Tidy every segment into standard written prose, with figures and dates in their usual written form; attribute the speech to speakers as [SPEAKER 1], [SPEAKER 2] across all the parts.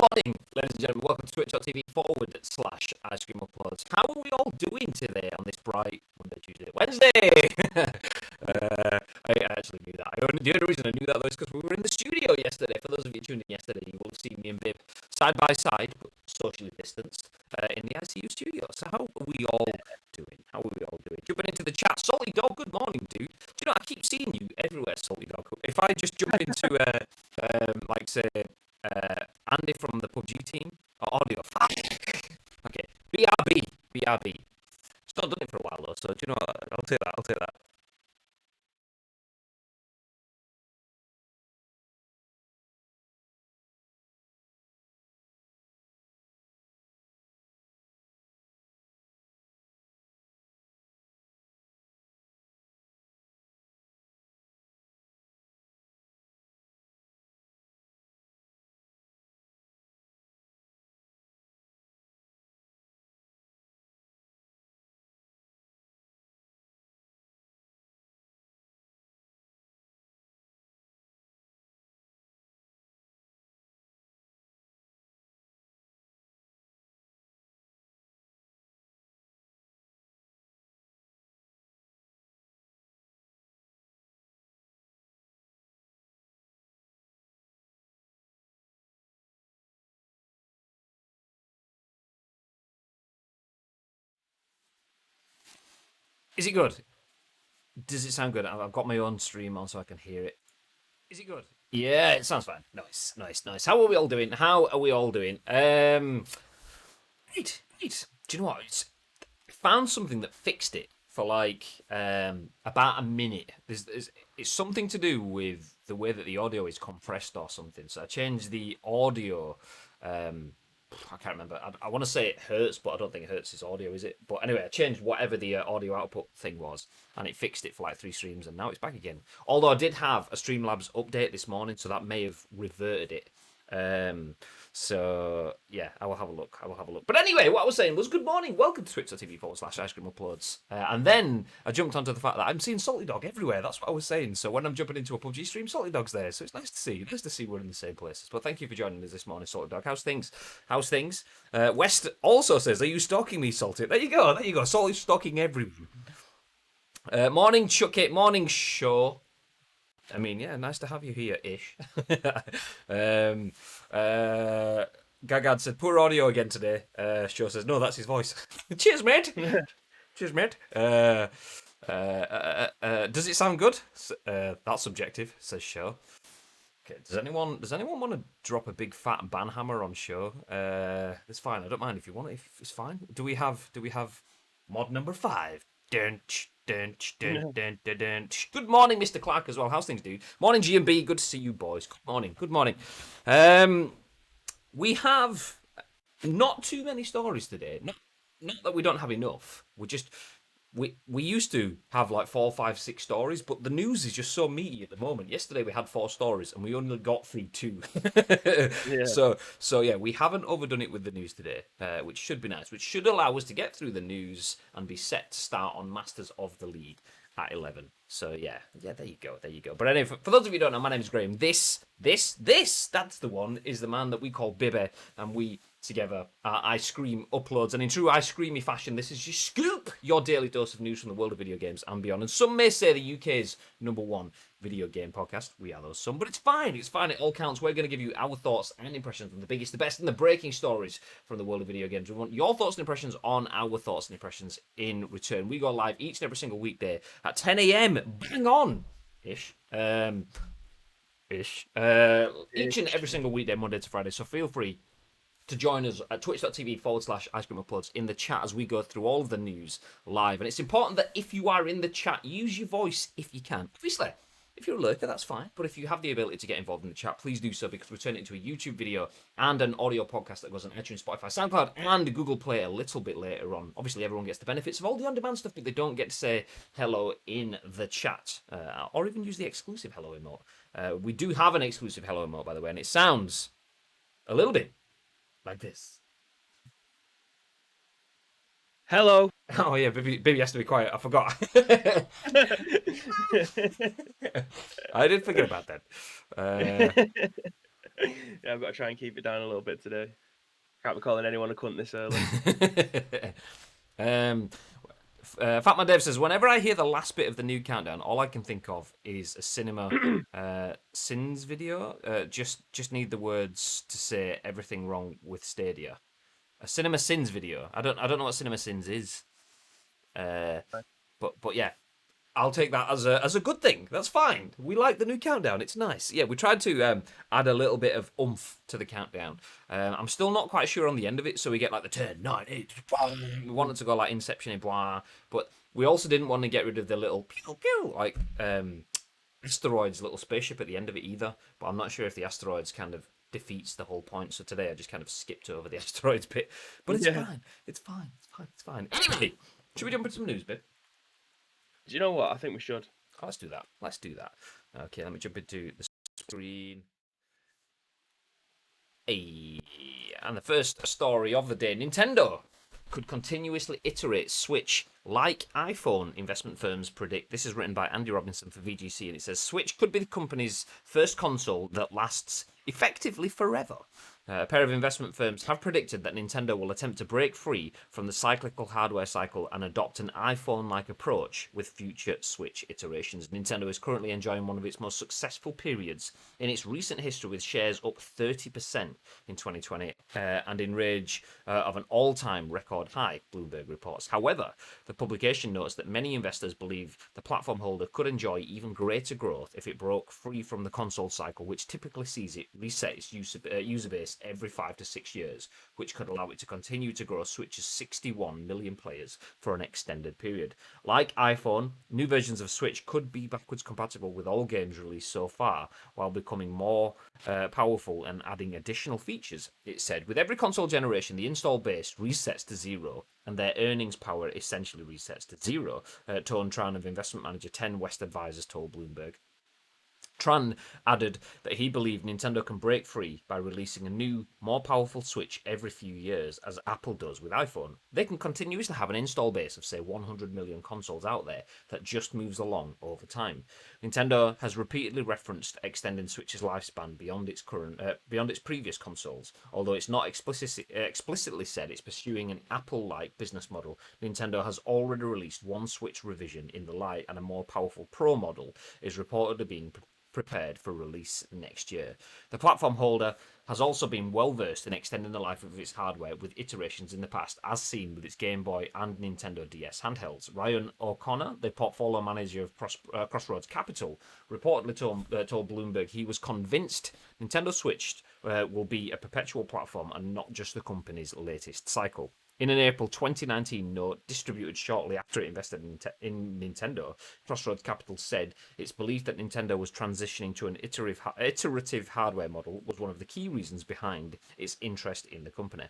[SPEAKER 1] morning, ladies and gentlemen. Welcome to twitch.tv/ice cream uploads. How are we all doing today on this bright Monday, Tuesday, Wednesday? I actually knew that. The only reason I knew that though is because we were in the studio yesterday. For those of you tuned in yesterday, you will have seen me and Bib side by side, but socially distanced, in the ICU studio. So how are we all doing? How are we all doing? Jumping into the chat. Salty Dog, good morning, dude. Do you know, I keep seeing you everywhere, Salty Dog. If I just jump into, like, say, Andy from the PuBG team, or audio. Okay, BRB. It's not done it for a while, though, so do you know what? I'll take that. Is it good? Does it sound good? I've got my own stream on so I can hear it. Is it good? Yeah, it sounds fine. Nice. How are we all doing? Right. Do you know what? I found something that fixed it for like about a minute. It's something to do with the way that the audio is compressed or something. So I changed the audio. I can't remember. I want to say it hurts, but I don't think it hurts his audio, is it? But anyway, I changed whatever the audio output thing was, and it fixed it for like 3 streams, and now it's back again. Although I did have a Streamlabs update this morning, so that may have reverted it. So yeah, I will have a look. But anyway, what I was saying was, good morning, welcome to twitch.tv/ice cream uploads. And then I jumped onto the fact that I'm seeing Salty Dog everywhere. That's what I was saying. So when I'm jumping into a PUBG stream, Salty Dog's there. So it's nice to see we're in the same places. But thank you for joining us this morning, Salty Dog. How's things? West also says, are you stalking me, Salty? There you go. Salty's stalking everyone. Morning, Chuck. Morning, Shaw. I mean, yeah, nice to have you here, ish. Gagad said, poor audio again today. Shaw says, no, that's his voice. Cheers, mate. Cheers, mate. Does it sound good? That's subjective, says Shaw. Okay, does anyone want to drop a big fat ban hammer on Shaw? It's fine. I don't mind if you want it. If it's fine. Do we have mod number 5? Good morning, Mr. Clark, as well. How's things, dude? Morning, G&B. Good to see you, boys. Good morning. We have not too many stories today. Not that we don't have enough. We used to have like 4, 5, 6 stories, but the news is just so meaty at the moment. Yesterday we had 4 stories and we only got through 2. Yeah. So yeah, we haven't overdone it with the news today, which should be nice, which should allow us to get through the news and be set to start on Masters of the League at 11. So yeah, there you go. But anyway, for those of you who don't know, my name is Graham. That's the one, is the man that we call Bibby, and we together Ice Cream uploads. And in true Ice Creamy fashion, this is your scoop, your daily dose of news from the world of video games and beyond. And some may say the UK's #1 video game podcast. We are those some, but it's fine. It all counts. We're going to give you our thoughts and impressions on the biggest, the best, and the breaking stories from the world of video games. We want your thoughts and impressions on our thoughts and impressions in return. We go live each and every single weekday at 10 a.m. Bang on! Ish. Each and every single weekday, Monday to Friday. So feel free to join us at twitch.tv/ice cream uploads in the chat as we go through all of the news live. And it's important that if you are in the chat, use your voice if you can. Obviously, if you're a lurker, that's fine. But if you have the ability to get involved in the chat, please do so, because we turn it into a YouTube video and an audio podcast that goes on iTunes, Spotify, SoundCloud, and Google Play a little bit later on. Obviously, everyone gets the benefits of all the on-demand stuff, but they don't get to say hello in the chat, or even use the exclusive hello emote. We do have an exclusive hello emote, by the way, and it sounds a little bit like this.
[SPEAKER 2] Hello.
[SPEAKER 1] Oh yeah, baby has to be quiet. I forgot. I did forget about that.
[SPEAKER 2] Yeah, I've got to try and keep it down a little bit today. Can't be calling anyone a cunt this early.
[SPEAKER 1] um, Fatman Dave says, whenever I hear the last bit of the new countdown, all I can think of is a cinema sins video. Just need the words to say everything wrong with Stadia. A cinema sins video. I don't know what cinema sins is. But yeah, I'll take that as a good thing. That's fine. We like the new countdown. It's nice. Yeah, we tried to add a little bit of oomph to the countdown. I'm still not quite sure on the end of it, so we get like the 10, 9, 8, blah. We wanted to go like Inception and blah, but we also didn't want to get rid of the little pew pew like asteroids little spaceship at the end of it either. But I'm not sure if the asteroids kind of defeats the whole point. So today I just kind of skipped over the asteroids bit. But it's
[SPEAKER 2] Yeah.
[SPEAKER 1] fine. It's fine. It's fine. It's fine. Anyway, should we jump into some news bit?
[SPEAKER 2] Do you know what? I think we should.
[SPEAKER 1] Oh, let's do that. Let's do that. Okay, let me jump into the screen. Hey, and the first story of the day: Nintendo could continuously iterate Switch like iPhone, investment firms predict. This is written by Andy Robinson for VGC, and it says Switch could be the company's first console that lasts effectively forever. A pair of investment firms have predicted that Nintendo will attempt to break free from the cyclical hardware cycle and adopt an iPhone-like approach with future Switch iterations. Nintendo is currently enjoying one of its most successful periods in its recent history, with shares up 30% in 2020 and in range of an all-time record high, Bloomberg reports. However, the publication notes that many investors believe the platform holder could enjoy even greater growth if it broke free from the console cycle, which typically sees it reset its user base every 5 to 6 years, which could allow it to continue to grow Switch's 61 million players for an extended period. Like iPhone, new versions of Switch could be backwards compatible with all games released so far, while becoming more powerful and adding additional features. It said, with every console generation, the install base resets to zero, and their earnings power essentially resets to zero, Tone Tran of investment manager 10 West Advisors told Bloomberg. Tran added that he believed Nintendo can break free by releasing a new, more powerful Switch every few years, as Apple does with iPhone. They can continuously have an install base of, say, 100 million consoles out there that just moves along over time. Nintendo has repeatedly referenced extending Switch's lifespan beyond its previous consoles, although it's not explicitly said it's pursuing an Apple-like business model. Nintendo has already released one Switch revision in the Lite, and a more powerful Pro model is reportedly being prepared for release next year. The platform holder has also been well versed in extending the life of its hardware with iterations in the past, as seen with its Game Boy and Nintendo DS handhelds. Ryan O'Connor, the portfolio manager of Crossroads Capital, reportedly told Bloomberg he was convinced Nintendo Switch will be a perpetual platform and not just the company's latest cycle. In an April 2019 note distributed shortly after it invested in Nintendo, Crossroads Capital said its belief that Nintendo was transitioning to an iterative hardware model was one of the key reasons behind its interest in the company.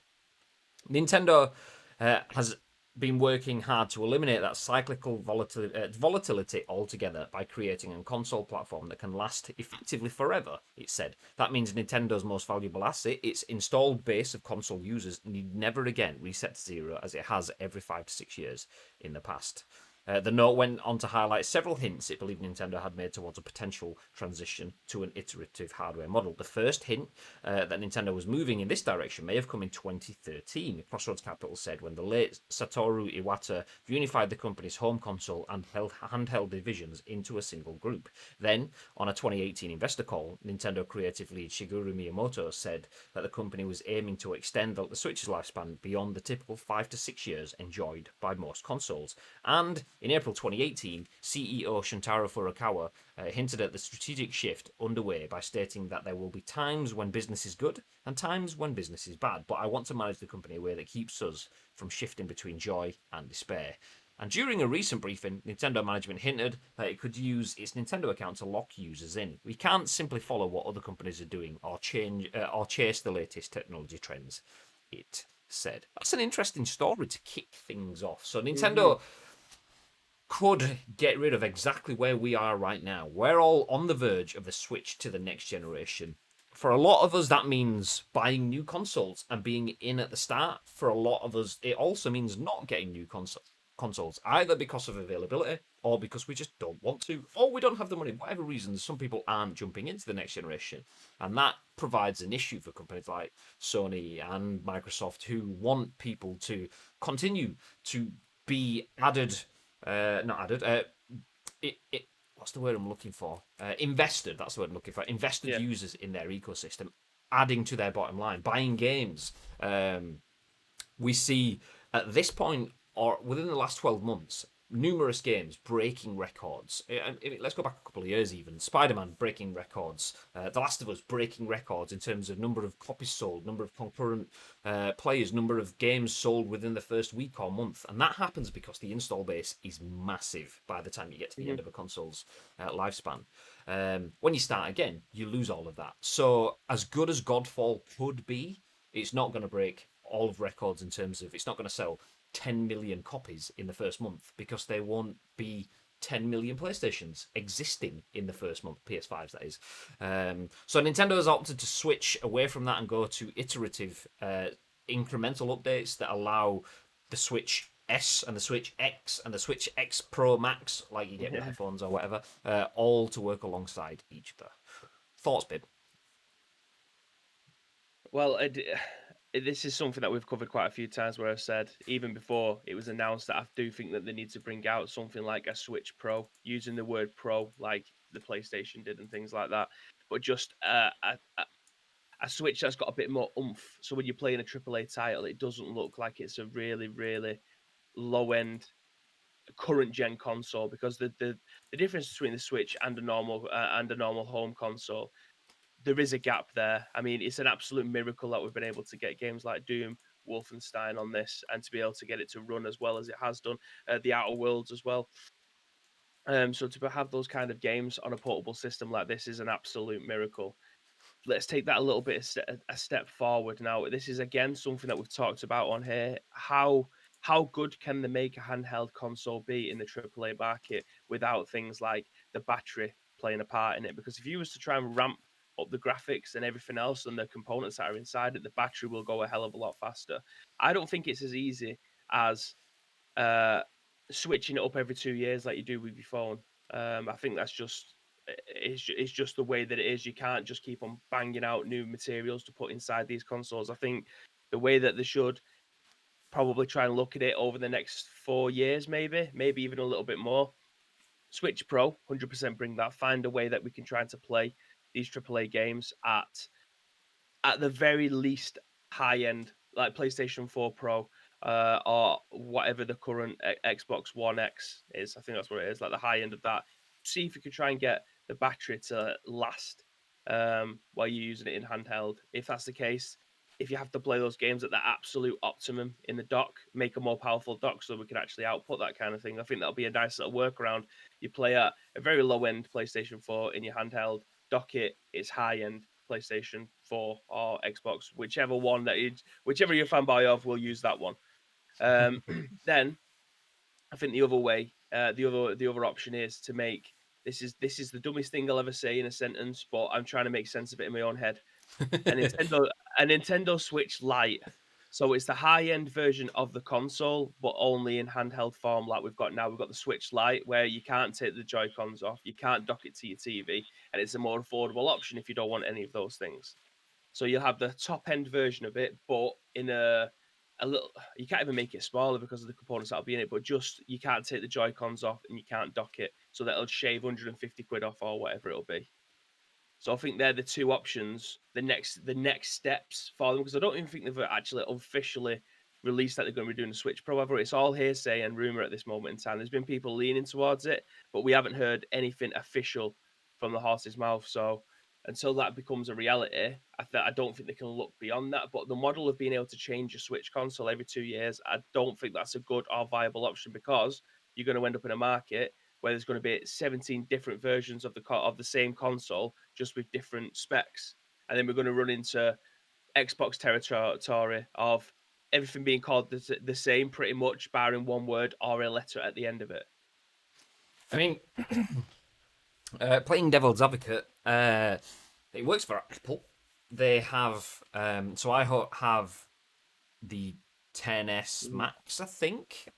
[SPEAKER 1] Nintendo has been working hard to eliminate that cyclical volatility altogether by creating a console platform that can last effectively forever, it said. That means Nintendo's most valuable asset, its installed base of console users, need never again reset to zero as it has every 5 to 6 years in the past. The note went on to highlight several hints it believed Nintendo had made towards a potential transition to an iterative hardware model. The first hint that Nintendo was moving in this direction may have come in 2013. Crossroads Capital said, when the late Satoru Iwata unified the company's home console and handheld divisions into a single group. Then, on a 2018 investor call, Nintendo creative lead Shigeru Miyamoto said that the company was aiming to extend the Switch's lifespan beyond the typical 5 to 6 years enjoyed by most consoles. And in April 2018, CEO Shuntaro Furukawa hinted at the strategic shift underway by stating that there will be times when business is good and times when business is bad, but I want to manage the company in a way that keeps us from shifting between joy and despair. And during a recent briefing, Nintendo management hinted that it could use its Nintendo account to lock users in. We can't simply follow what other companies are doing or chase the latest technology trends, it said. That's an interesting story to kick things off. So Nintendo could get rid of exactly where we are right now. We're all on the verge of the switch to the next generation. For a lot of us, that means buying new consoles and being in at the start. For a lot of us, it also means not getting new consoles. consoles, either because of availability or because we just don't want to, or we don't have the money. Whatever reasons, some people aren't jumping into the next generation, and that provides an issue for companies like Sony and Microsoft who want people to continue to be added, not added, what's the word I'm looking for? Invested. That's the word I'm looking for. Invested
[SPEAKER 2] Yeah.
[SPEAKER 1] users in their ecosystem, adding to their bottom line, buying games. We see at this point, or within the last 12 months, numerous games breaking records. Let's go back a couple of years even. Spider-Man breaking records. The Last of Us breaking records in terms of number of copies sold, number of concurrent players, number of games sold within the first week or month. And that happens because the install base is massive by the time you get to the
[SPEAKER 2] Hmm.
[SPEAKER 1] end of a console's lifespan. When you start again, you lose all of that. So as good as Godfall could be, it's not going to break all of records in terms of it's not going to sell 10 million copies in the first month because there won't be 10 million PlayStations existing in the first month, PS5s that is. So Nintendo has opted to switch away from that and go to iterative, incremental updates that allow the Switch S and the Switch X and the Switch X Pro Max, like you get with
[SPEAKER 2] Yeah.
[SPEAKER 1] iPhones or whatever, all to work alongside each other. Thoughts, Bib?
[SPEAKER 2] Well, this is something that we've covered quite a few times where I've said, even before it was announced, that I do think that they need to bring out something like a Switch Pro, using the word Pro like the PlayStation did and things like that. But just a Switch that's got a bit more oomph. So when you're playing a AAA title, it doesn't look like it's a really, really low end current gen console, because the difference between the Switch and a normal home console, there is a gap there. I mean, it's an absolute miracle that we've been able to get games like Doom, Wolfenstein on this, and to be able to get it to run as well as it has done, the Outer Worlds as well. So to have those kind of games on a portable system like this is an absolute miracle. Let's take that a little bit a step forward now. This is again something that we've talked about on here. How good can they make a handheld console be in the AAA market without things like the battery playing a part in it? Because if you was to try and ramp up the graphics and everything else and the components that are inside it, the battery will go a hell of a lot faster. I don't think it's as easy as uh, switching it up every 2 years like you do with your phone. I think that's just it's just the way that it is. You can't just keep on banging out new materials to put inside these consoles. I think the way that they should probably try and look at it over the next 4 years, maybe even a little bit more. Switch Pro, 100% bring that. Find a way that we can try to play these AAA games at the very least high end, like PlayStation 4 Pro, or whatever the current Xbox One X is. I think that's what it is, like the high end of that. See if you could try and get the battery to last while you're using it in handheld. If that's the case, if you have to play those games at the absolute optimum in the dock, make a more powerful dock so we can actually output that kind of thing. I think that'll be a nice little workaround. You play at a very low end PlayStation 4 in your handheld, dock it, it's high end PlayStation 4 or Xbox, whichever one that is, whichever you're a fanboy of, will use that one. Um, then I think the other way, the other option is to make this is the dumbest thing I'll ever say in a sentence, but I'm trying to make sense of it in my own head. A Nintendo a Nintendo Switch Lite. So it's the high end version of the console, but only in handheld form, like we've got now. We've got the Switch Lite, where you can't take the Joy Cons off, you can't dock it to your TV, and it's a more affordable option if you don't want any of those things. So you'll have the top end version of it, but in a little. You can't even make it smaller because of the components that'll be in it. But just you can't take the Joy Cons off and you can't dock it, so that'll shave 150 quid off or whatever it'll be. So I think they're the two options, the next steps for them, because I don't even think they've actually officially released that they're going to be doing a Switch Pro. However, it's all hearsay and rumor at this moment in time. There's been people leaning towards it, but we haven't heard anything official from the horse's mouth. So until that becomes a reality, I don't think they can look beyond that. But the model of being able to change your Switch console every 2 years, I don't think that's a good or viable option, because you're going to end up in a market where there's going to be 17 different versions of the same console, just with different specs, and then we're going to run into Xbox territory of everything being called the same, pretty much, barring one word or a letter at the end of it.
[SPEAKER 1] I mean, playing devil's advocate, it works for Apple. They have so I have the 10s
[SPEAKER 2] Mhm.
[SPEAKER 1] Max, I think.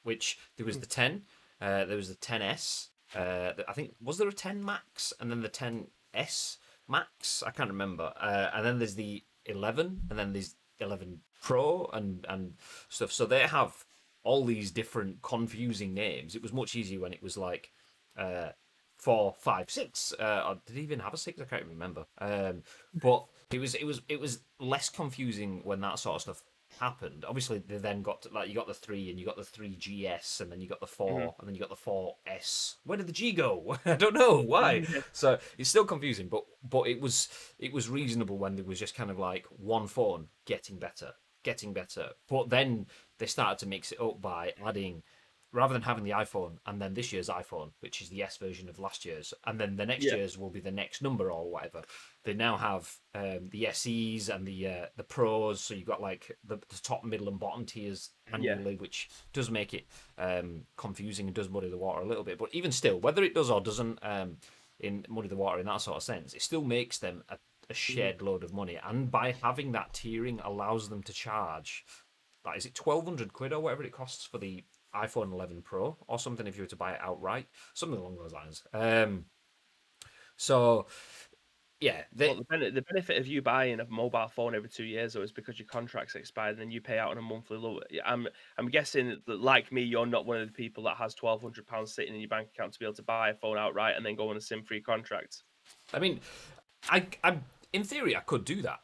[SPEAKER 1] which there was the 10, there was the 10s. I think was there a 10 Max and then the 10s Max? I can't remember. And then there's the 11, and then there's 11 Pro and stuff. So they have all these different confusing names. It was much easier when it was like uh, 4, 5, 6. Or did it even have a 6? I can't remember. But it was less confusing when that sort of stuff happened. Obviously, they then got to, like you got the 3 and you got the 3GS and then you got the 4 and then you got the 4S. Where did the G go? I don't know why.
[SPEAKER 2] Yeah.
[SPEAKER 1] So it's still confusing, but it was reasonable when there was just kind of like one phone getting better, getting better. But then they started to mix it up by adding, rather than having the iPhone and then this year's iPhone, which is the S version of last year's, and then the next
[SPEAKER 2] Yeah.
[SPEAKER 1] year's will be the next number or whatever. They now have the SEs and the Pros, so you've got like the top, middle, and bottom tiers
[SPEAKER 2] Yeah.
[SPEAKER 1] annually, which does make it confusing and does muddy the water a little bit. But even still, whether it does or doesn't in muddy the water in that sort of sense, it still makes them a shed load of money. And by having that tiering, allows them to charge, like, is it 1,200 quid or whatever it costs for the iPhone 11 Pro or something if you were to buy it outright, something along those lines. So yeah,
[SPEAKER 2] Well, the benefit of you buying a mobile phone every 2 years, though, is because your contract's expired and then you pay out on a monthly low. I'm guessing that, like me, you're not one of the people that has £1,200 sitting in your bank account to be able to buy a phone outright and then go on a SIM-free contract.
[SPEAKER 1] I mean, I in theory I could do that.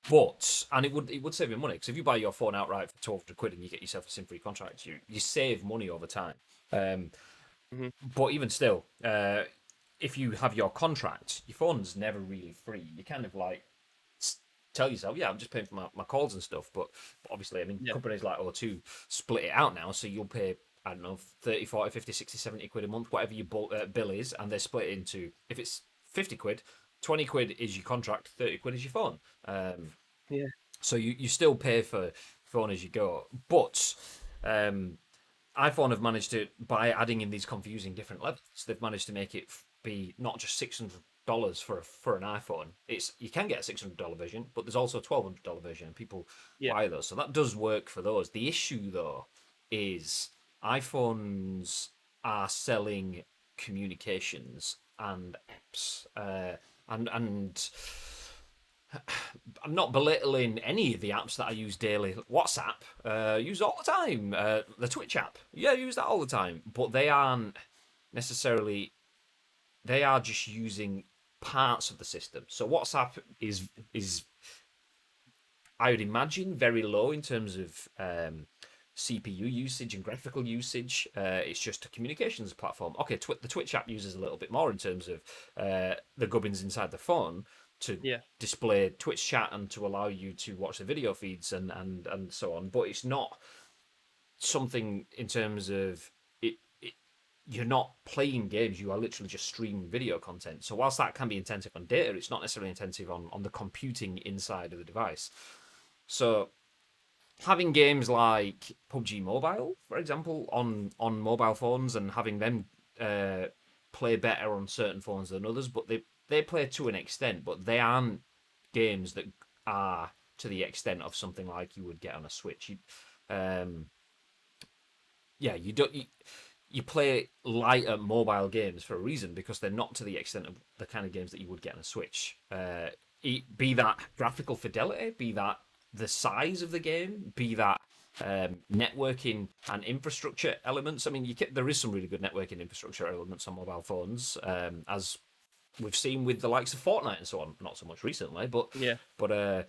[SPEAKER 1] But and it would save you money, because if you buy your phone outright for 1,200 quid and you get yourself a SIM free contract, you save money over time.
[SPEAKER 2] Hmm.
[SPEAKER 1] But even still, if you have your contract, your phone's never really free. You kind of like tell yourself, yeah, I'm just paying for my calls and stuff. But obviously, I mean,
[SPEAKER 2] Yeah.
[SPEAKER 1] companies like O2 split it out now, so you'll pay, I don't know, 30, 40, 50, 60, 70 quid a month, whatever your bill is, and they're split into, if it's 50 quid, 20 quid is your contract, 30 quid is your phone.
[SPEAKER 2] Yeah.
[SPEAKER 1] So you still pay for phone as you go. But iPhone have managed to, by adding in these confusing different levels, they've managed to make it be not just $600 for an iPhone. It's, you can get a $600 version, but there's also a $1,200 version, and people
[SPEAKER 2] Yeah.
[SPEAKER 1] buy those. So that does work for those. The issue though is iPhones are selling communications and apps, and I'm not belittling any of the apps that I use daily. WhatsApp, use all the time. The Twitch app, yeah, use that all the time. But they aren't necessarily. They are just using parts of the system. So WhatsApp is I would imagine very low in terms of CPU usage and graphical usage. It's just a communications platform. Okay, the Twitch app uses a little bit more in terms of the gubbins inside the phone to
[SPEAKER 2] Yeah.
[SPEAKER 1] display Twitch chat and to allow you to watch the video feeds and so on. But it's not something in terms of it. You're not playing games, you are literally just streaming video content. So whilst that can be intensive on data, it's not necessarily intensive on the computing inside of the device. So having games like PuBG Mobile, for example, on mobile phones, and having them play better on certain phones than others, but they play to an extent, but they aren't games that are to the extent of something like you would get on a Switch. Um, yeah, you don't. You play lighter mobile games for a reason, because they're not to the extent of the kind of games that you would get on a Switch. Be that graphical fidelity, be that the size of the game, be that networking and infrastructure elements. I mean, there is some really good networking infrastructure elements on mobile phones, as we've seen with the likes of Fortnite and so on. Not so much recently, but
[SPEAKER 2] Yeah.
[SPEAKER 1] but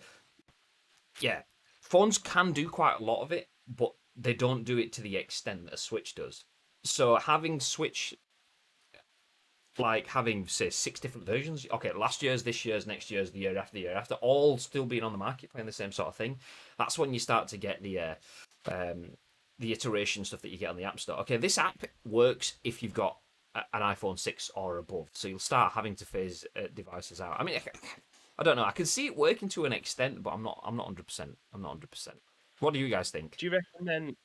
[SPEAKER 1] yeah, phones can do quite a lot of it, but they don't do it to the extent that a Switch does. So having Switch, like having say 6 different versions, okay, last year's, this year's, next year's, the year after, all still being on the market playing the same sort of thing. That's when you start to get the iteration stuff that you get on the App Store. Okay, this app works if you've got an iPhone 6 or above, so you'll start having to phase devices out. I mean, I don't know. I can see it working to an extent, but I'm not 100%. I'm not 100%. What do you guys think?
[SPEAKER 2] Do you reckon then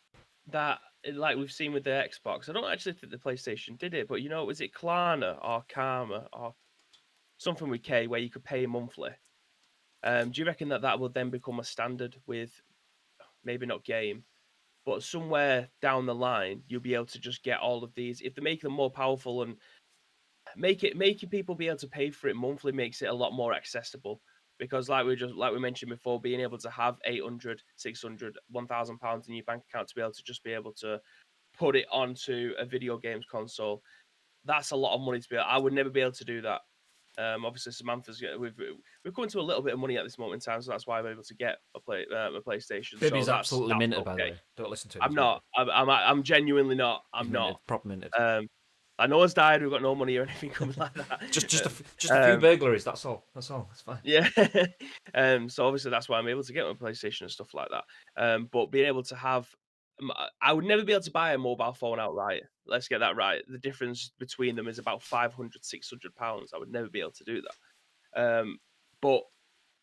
[SPEAKER 2] that, like we've seen with the Xbox, I don't actually think the PlayStation did it, but was it Klarna or Karma or something with K where you could pay monthly? Do you reckon that will then become a standard with maybe not game, but somewhere down the line, you'll be able to just get all of these. If they make them more powerful and making people be able to pay for it monthly makes it a lot more accessible. Because like we mentioned before, being able to have 800, 600, £1,000 in your bank account to be able to just be able to put it onto a video games console, that's a lot of money to be. I would never be able to do that. Obviously, Samantha's we've come into a little bit of money at this moment in time, so that's why I'm able to get a PlayStation. So
[SPEAKER 1] Bibby's absolutely
[SPEAKER 2] that's
[SPEAKER 1] minted, by the
[SPEAKER 2] okay.
[SPEAKER 1] way. Don't listen to him.
[SPEAKER 2] I'm
[SPEAKER 1] He's
[SPEAKER 2] not.
[SPEAKER 1] minted.
[SPEAKER 2] I'm genuinely not.
[SPEAKER 1] He's
[SPEAKER 2] I'm not.
[SPEAKER 1] minted. Proper minted.
[SPEAKER 2] Like no one's died. We've got no money or anything coming like that.
[SPEAKER 1] Just a few burglaries. That's all. That's all. That's fine.
[SPEAKER 2] Yeah. So obviously that's why I'm able to get my PlayStation and stuff like that. But being able to have, I would never be able to buy a mobile phone outright. Let's get that right. The difference between them is about 500, £600. I would never be able to do that. But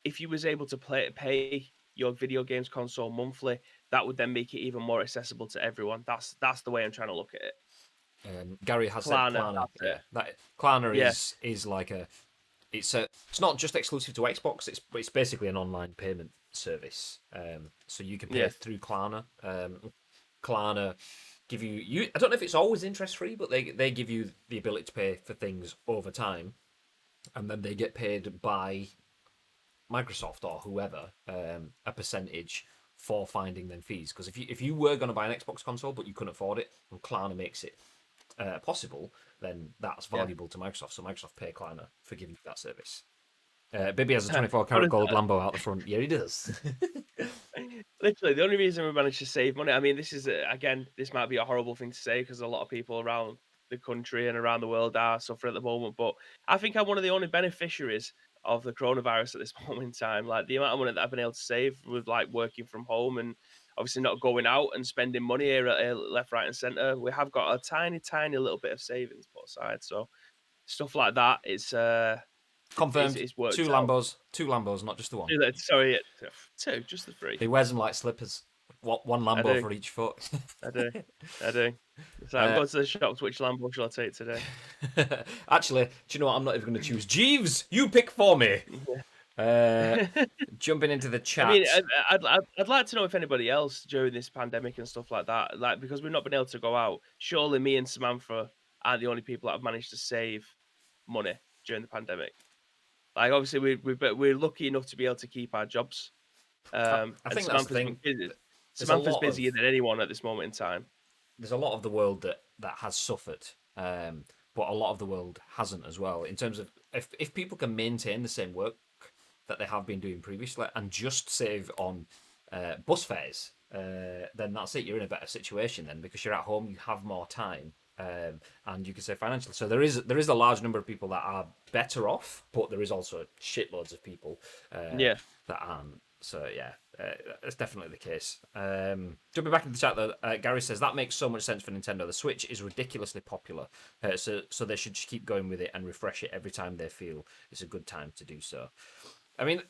[SPEAKER 2] if you was able to pay your video games console monthly, that would then make it even more accessible to everyone. That's the way I'm trying to look at it.
[SPEAKER 1] Gary has said
[SPEAKER 2] Klarna,
[SPEAKER 1] Klarna.
[SPEAKER 2] that's it.
[SPEAKER 1] Yeah, that Klarna
[SPEAKER 2] Yeah,
[SPEAKER 1] is like a. It's not just exclusive to Xbox. It's basically an online payment service. So you can pay
[SPEAKER 2] yeah,
[SPEAKER 1] through Klarna. Klarna give you. I don't know if it's always interest free, but they give you the ability to pay for things over time, and then they get paid by Microsoft or whoever a percentage for finding them fees. Because if you were going to buy an Xbox console but you couldn't afford it, and Klarna makes it possible, then that's
[SPEAKER 2] yeah.
[SPEAKER 1] valuable to Microsoft. So Microsoft pay Klarna for giving you that service. Bibby has a
[SPEAKER 2] What
[SPEAKER 1] 24-carat
[SPEAKER 2] is
[SPEAKER 1] gold Lambo out the front. Yeah, he does.
[SPEAKER 2] Literally, the only reason we managed to save money. I mean, this is again, this might be a horrible thing to say because a lot of people around the country and around the world are suffering at the moment. But I think I'm one of the only beneficiaries of the coronavirus at this moment in time. Like the amount of money that I've been able to save with like working from home and obviously not going out and spending money here left, right, and center. We have got a tiny, tiny little bit of savings put aside. So stuff like that,
[SPEAKER 1] Confirmed.
[SPEAKER 2] it's worked
[SPEAKER 1] Two
[SPEAKER 2] out.
[SPEAKER 1] Lambos. Two Lambos, not just the one.
[SPEAKER 2] Sorry, two, just the three.
[SPEAKER 1] He wears them like slippers. One
[SPEAKER 2] I
[SPEAKER 1] Lambo
[SPEAKER 2] do.
[SPEAKER 1] for each foot.
[SPEAKER 2] I do. I do. It's like I'm
[SPEAKER 1] uh,
[SPEAKER 2] going to the shops. Which Lambo shall I take today?
[SPEAKER 1] Actually, do you know what? I'm not even going to choose. Jeeves, you pick for me. Uh,
[SPEAKER 2] Yeah.
[SPEAKER 1] jumping into the
[SPEAKER 2] I mean,
[SPEAKER 1] chat.
[SPEAKER 2] I'd like to know if anybody else during this pandemic and stuff like that, like because we've not been able to go out. Surely me and Samantha aren't the only people that have managed to save money during the pandemic. Like obviously we're lucky enough to be able to keep our jobs.
[SPEAKER 1] I
[SPEAKER 2] And
[SPEAKER 1] think that's the
[SPEAKER 2] Samantha's
[SPEAKER 1] thing.
[SPEAKER 2] busy.
[SPEAKER 1] There's a
[SPEAKER 2] Samantha's
[SPEAKER 1] lot of
[SPEAKER 2] busier than anyone at this moment in time.
[SPEAKER 1] there's a lot of the world that has suffered, but a lot of the world hasn't as well. In terms of if people can maintain the same work that they have been doing previously and just save on bus fares, then that's it. You're in a better situation then because you're at home, you have more time, and you can save financially. So there is a large number of people that are better off, but there is also shitloads of people
[SPEAKER 2] Yeah.
[SPEAKER 1] that aren't. So yeah, that's definitely the case. Jumping back into the chat, though, Gary says that makes so much sense for Nintendo. The Switch is ridiculously popular, so they should just keep going with it and refresh it every time they feel it's a good time to do so. I mean,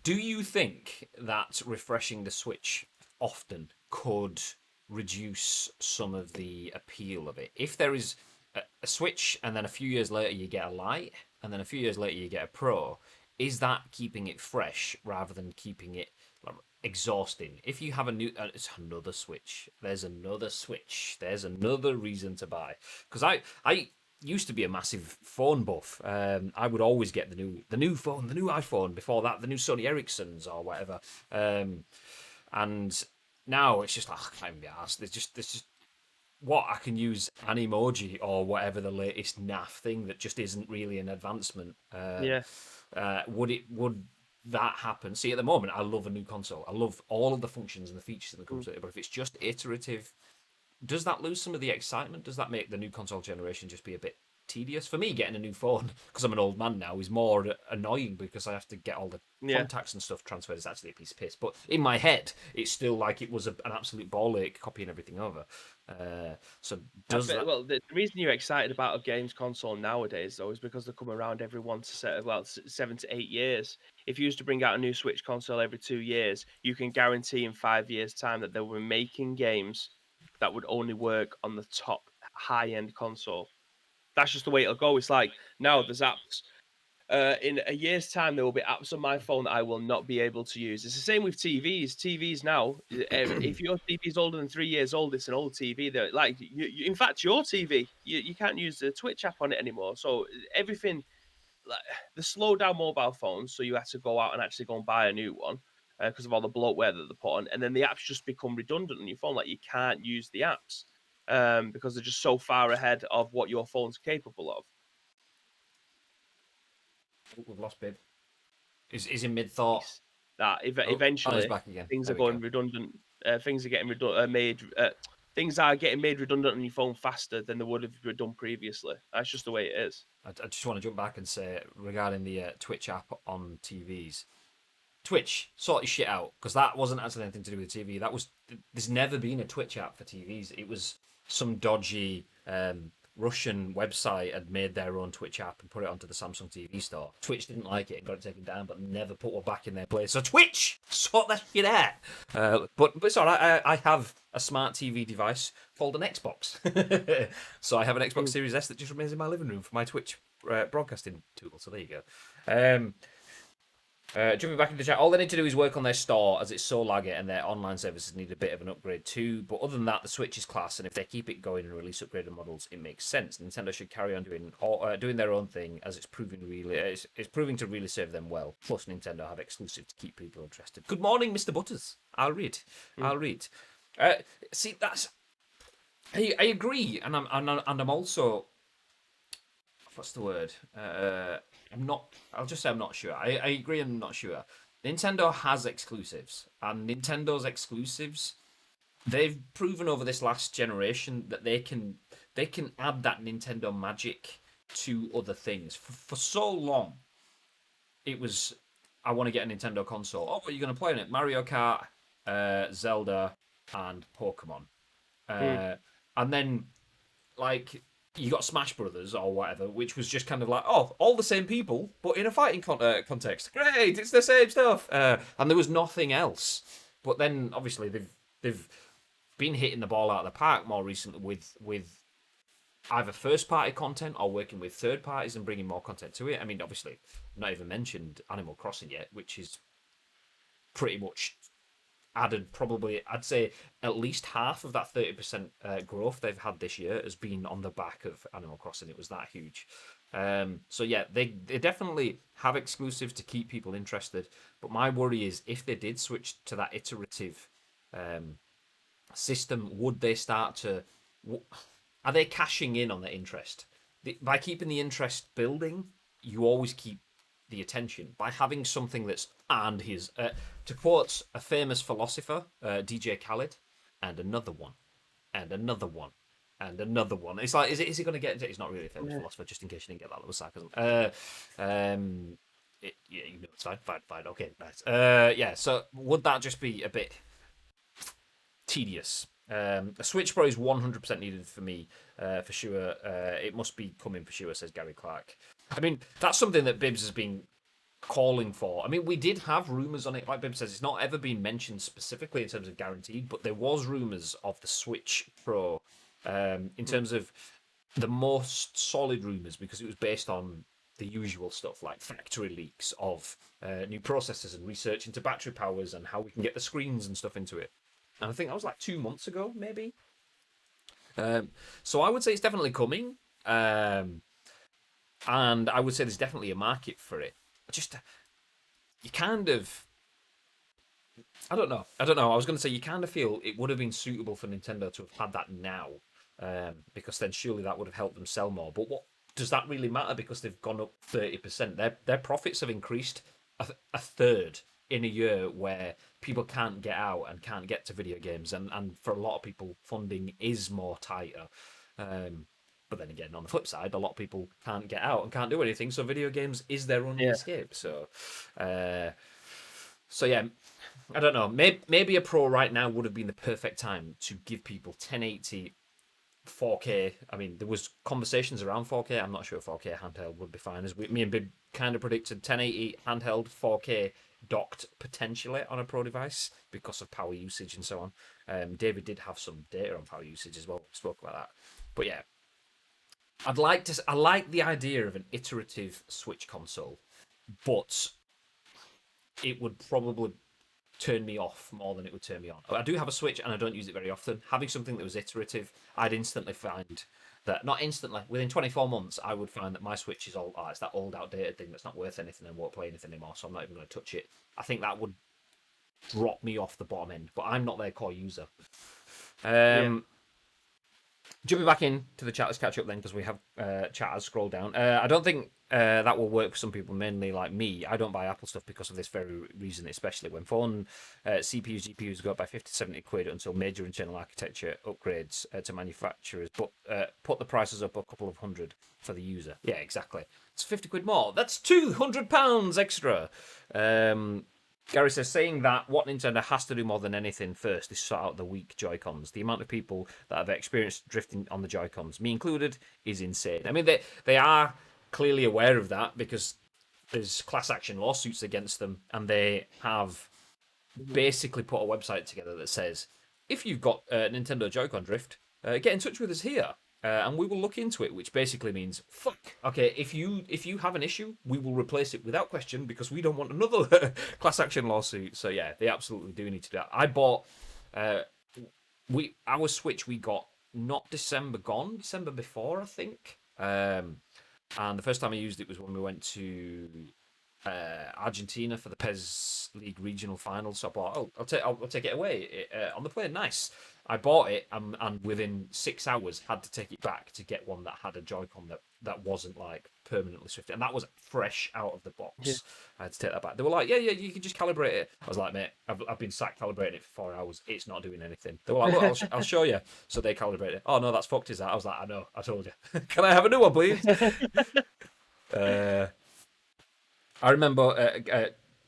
[SPEAKER 1] do you think that refreshing the Switch often could reduce some of the appeal of it? If there is a Switch and then a few years later you get a Lite and then a few years later you get a Pro, is that keeping it fresh rather than keeping it like, exhausting? If you have a new, it's another Switch. There's another Switch. There's another reason to buy. Because I used to be a massive phone buff. I would always get the new phone, the new iPhone. Before that, the new Sony Ericssons or whatever. And now it's just like I can't even be asked. There's just what I can use an emoji or whatever the latest naff thing that just isn't really an advancement.
[SPEAKER 2] Yeah.
[SPEAKER 1] Would that happen? See, at the moment, I love a new console. I love all of the functions and the features that comes with it. But if it's just iterative, does that lose some of the excitement? Does that make the new console generation just be a bit tedious? For me, getting a new phone because I'm an old man now is more annoying because I have to get all the
[SPEAKER 2] Yeah.
[SPEAKER 1] contacts and stuff transferred. It's actually a piece of piss, but in my head, it's still like it was an absolute ball ache copying everything over. So does that?
[SPEAKER 2] Well, the reason you're excited about a games console nowadays, though, is because they come around every 7 to 8 years. If you used to bring out a new Switch console every 2 years, you can guarantee in 5 years' time that they will be making games that would only work on the top high-end console. That's just the way it'll go. It's like now there's apps. In a year's time, there will be apps on my phone that I will not be able to use. It's the same with TVs. TVs now, if your TV is older than 3 years old, it's an old TV. That like, in fact, your TV, you can't use the Twitch app on it anymore. So everything, like the slow down mobile phones, so you have to go out and actually go and buy a new one because of all the bloatware that they're put on, and then the apps just become redundant on your phone. Like you can't use the apps because they're just so far ahead of what your phone's capable of.
[SPEAKER 1] We've lost Bib. Is in mid thought.
[SPEAKER 2] That
[SPEAKER 1] Oh, he's
[SPEAKER 2] eventually
[SPEAKER 1] back again.
[SPEAKER 2] things
[SPEAKER 1] There
[SPEAKER 2] are
[SPEAKER 1] we go.
[SPEAKER 2] going redundant. Things are getting made. Things are getting made redundant on your phone faster than they would have been done previously. That's just the way it is.
[SPEAKER 1] I just want to jump back and say regarding the Twitch app on TVs. Twitch, sort your shit out, because that wasn't actually anything to do with the TV. There's never been a Twitch app for TVs. It was some dodgy Russian website had made their own Twitch app and put it onto the Samsung TV store. Twitch didn't like it and got it taken down, but never put one back in their place. So Twitch, sort that shit out. But it's alright. I have a smart TV device called an Xbox. So I have an Xbox Series S that just remains in my living room for my Twitch broadcasting tool. So there you go. Jumping back into the chat, all they need to do is work on their store as it's so laggy and their online services need a bit of an upgrade too. But other than that, the Switch is class, and if they keep it going and release upgraded models, it makes sense. Nintendo should carry on doing their own thing as it's proving to really serve them well. Plus, Nintendo have exclusive to keep people interested. Good morning, Mr. Butters. I'll read. See, that's I agree, and I'm also what's the word? I'm not. I'll just say I'm not sure. I agree. I'm not sure. Nintendo has exclusives, and Nintendo's exclusives, they've proven over this last generation that they can add that Nintendo magic to other things. For so long, it was I want to get a Nintendo console. Oh, what are you going to play on it? Mario Kart, Zelda, and Pokemon.
[SPEAKER 2] Mm.
[SPEAKER 1] And then like you got Smash Brothers or whatever, which was just kind of like, oh, all the same people, but in a fighting context. Great, it's the same stuff, and there was nothing else. But then obviously they've been hitting the ball out of the park more recently with either first party content or working with third parties and bringing more content to it. I mean, obviously, not even mentioned Animal Crossing yet, which is pretty much added probably I'd say at least half of that 30% growth they've had this year has been on the back of Animal Crossing. It was that huge. So yeah, they definitely have exclusives to keep people interested. But my worry is if they did switch to that iterative system, would they start to? Are they cashing in on their interest? By keeping the interest building, you always keep the attention. By having something that's and his to quote a famous philosopher, DJ Khaled, and another one, and another one, and another one. It's like, is he going to get into it? He's not really a famous philosopher, just in case you didn't get that little sarcasm. Yeah, you know, it's fine, okay, nice. Yeah, so would that just be a bit tedious? A Switch Pro is 100% needed for me, for sure. It must be coming for sure, says Gary Clark. I mean, that's something that Bibbs has been calling for. I mean, we did have rumours on it. Like Bibbs says, it's not ever been mentioned specifically in terms of guaranteed, but there was rumours of the Switch Pro in terms of the most solid rumours because it was based on the usual stuff like factory leaks of new processors and research into battery powers and how we can get the screens and stuff into it. And I think that was like 2 months ago, maybe. So I would say it's definitely coming. And I would say there's definitely a market for it. Just, you kind of, I don't know. I was going to say you kind of feel it would have been suitable for Nintendo to have had that now, because then surely that would have helped them sell more. But what does that really matter? Because they've gone up 30%. Their profits have increased a third in a year where people can't get out and can't get to video games, and for a lot of people, funding is more tighter. But then again, on the flip side, a lot of people can't get out and can't do anything, so video games is their only escape. So, so yeah, I don't know. Maybe a Pro right now would have been the perfect time to give people 1080 4K. I mean, there was conversations around 4K. I'm not sure 4K handheld would be fine. As me and Bib kind of predicted, 1080 handheld 4K docked potentially on a Pro device because of power usage and so on. David did have some data on power usage as well. We spoke about that. But yeah, I like the idea of an iterative Switch console, but it would probably turn me off more than it would turn me on. I do have a Switch and I don't use it very often. Having something that was iterative, I'd instantly find that, not instantly, within 24 months, I would find that my Switch is it's that old outdated thing that's not worth anything and won't play anything anymore, so I'm not even going to touch it. I think that would drop me off the bottom end, but I'm not their core user.
[SPEAKER 2] Yeah.
[SPEAKER 1] Jumping back into the chat, let's catch up then because we have chat has scrolled down. I don't think that will work for some people, mainly like me. I don't buy Apple stuff because of this very reason, especially when phone CPUs, GPUs go up by 50 70 quid until major internal architecture upgrades to manufacturers, but put the prices up a couple of hundred for the user. Yeah, exactly. It's 50 quid more. That's £200 extra. Gary says, saying that, what Nintendo has to do more than anything first is sort out the weak Joy-Cons. The amount of people that have experienced drifting on the Joy-Cons, me included, is insane. I mean, they are clearly aware of that because there's class action lawsuits against them, and they have basically put a website together that says, if you've got Nintendo Joy-Con drift, get in touch with us here. And we will look into it, which basically means fuck. Okay, if you have an issue, we will replace it without question because we don't want another class action lawsuit. So yeah, they absolutely do need to do that. I bought our Switch we got not December gone, December before I think. And the first time I used it was when we went to Argentina for the PES League regional finals. So I bought, I'll take it away on the plane. Nice. I bought it and within 6 hours had to take it back to get one that had a Joy-Con that wasn't like permanently swifted, and that was fresh out of the box.
[SPEAKER 2] Yeah.
[SPEAKER 1] I had to take that back. They were like, yeah, you can just calibrate it. I was like, mate, I've been sat calibrating it for 4 hours. It's not doing anything. They were like, look, I'll show you. So they calibrated it. Oh no, that's fucked. Is that? I was like, I know. I told you. Can I have a new one, please? I remember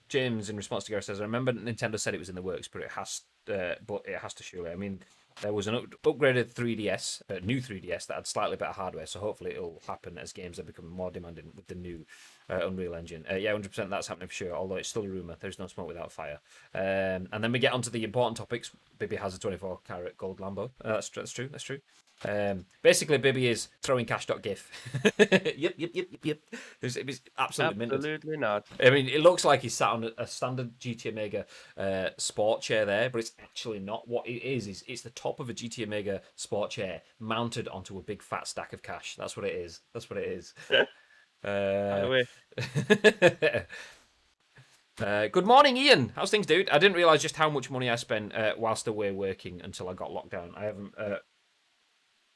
[SPEAKER 1] James, in response to Gary, says, I remember Nintendo said it was in the works, but it has to surely. I mean, there was an upgraded 3DS, new 3DS that had slightly better hardware, so hopefully it'll happen as games are becoming more demanding with the new Unreal Engine. Yeah, 100% that's happening for sure, although it's still a rumour. There's no smoke without fire. And then we get onto the important topics. Bibby has a 24-carat gold Lambo. That's true. Basically, Bibby is throwing cash.gif. Yep. It was absolutely minted.
[SPEAKER 2] Absolutely not.
[SPEAKER 1] I mean, it looks like he's sat on a standard GT Omega sport chair there, but it's actually not. What it is it's the top of a GT Omega sport chair mounted onto a big fat stack of cash. That's what it is.
[SPEAKER 2] By the way.
[SPEAKER 1] Good morning, Ian. How's things, dude? I didn't realise just how much money I spent whilst away working until I got locked down.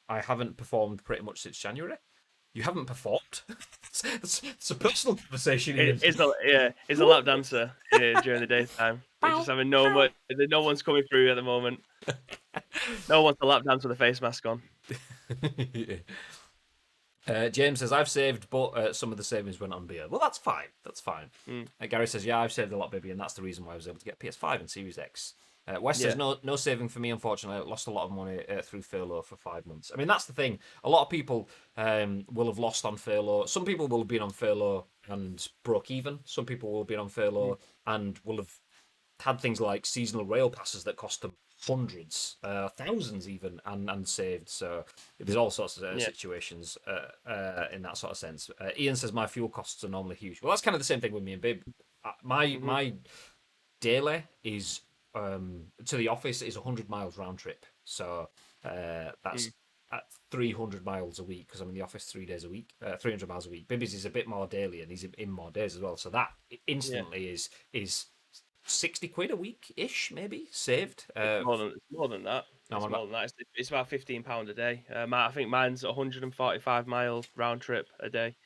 [SPEAKER 1] I haven't performed pretty much since January. You haven't performed? it's a personal conversation.
[SPEAKER 2] He's a lap dancer during the daytime. He's just having no one's coming through at the moment. No one's a lap dance with a face mask on.
[SPEAKER 1] James says, I've saved, but some of the savings went on beer. Well, that's fine. Gary says, yeah, I've saved a lot, baby, and that's the reason why I was able to get PS5 and Series X. West says, no saving for me, unfortunately. I lost a lot of money through furlough for 5 months. I mean, that's the thing. A lot of people will have lost on furlough. Some people will have been on furlough and broke even. Some people will have been on furlough and will have had things like seasonal rail passes that cost them hundreds, thousands even, and saved. So there's all sorts of situations in that sort of sense. Ian says, my fuel costs are normally huge. Well, that's kind of the same thing with me and Bib. My daily is... to the office is 100 miles round trip, so that's at 300 miles a week because I'm in the office 3 days a week, 300 miles a week. Bibby's is a bit more daily and he's in more days as well, so that instantly is 60 quid a week ish, maybe saved.
[SPEAKER 2] It's more than that. It's about £15 a day. I think mine's 145 mile round trip a day,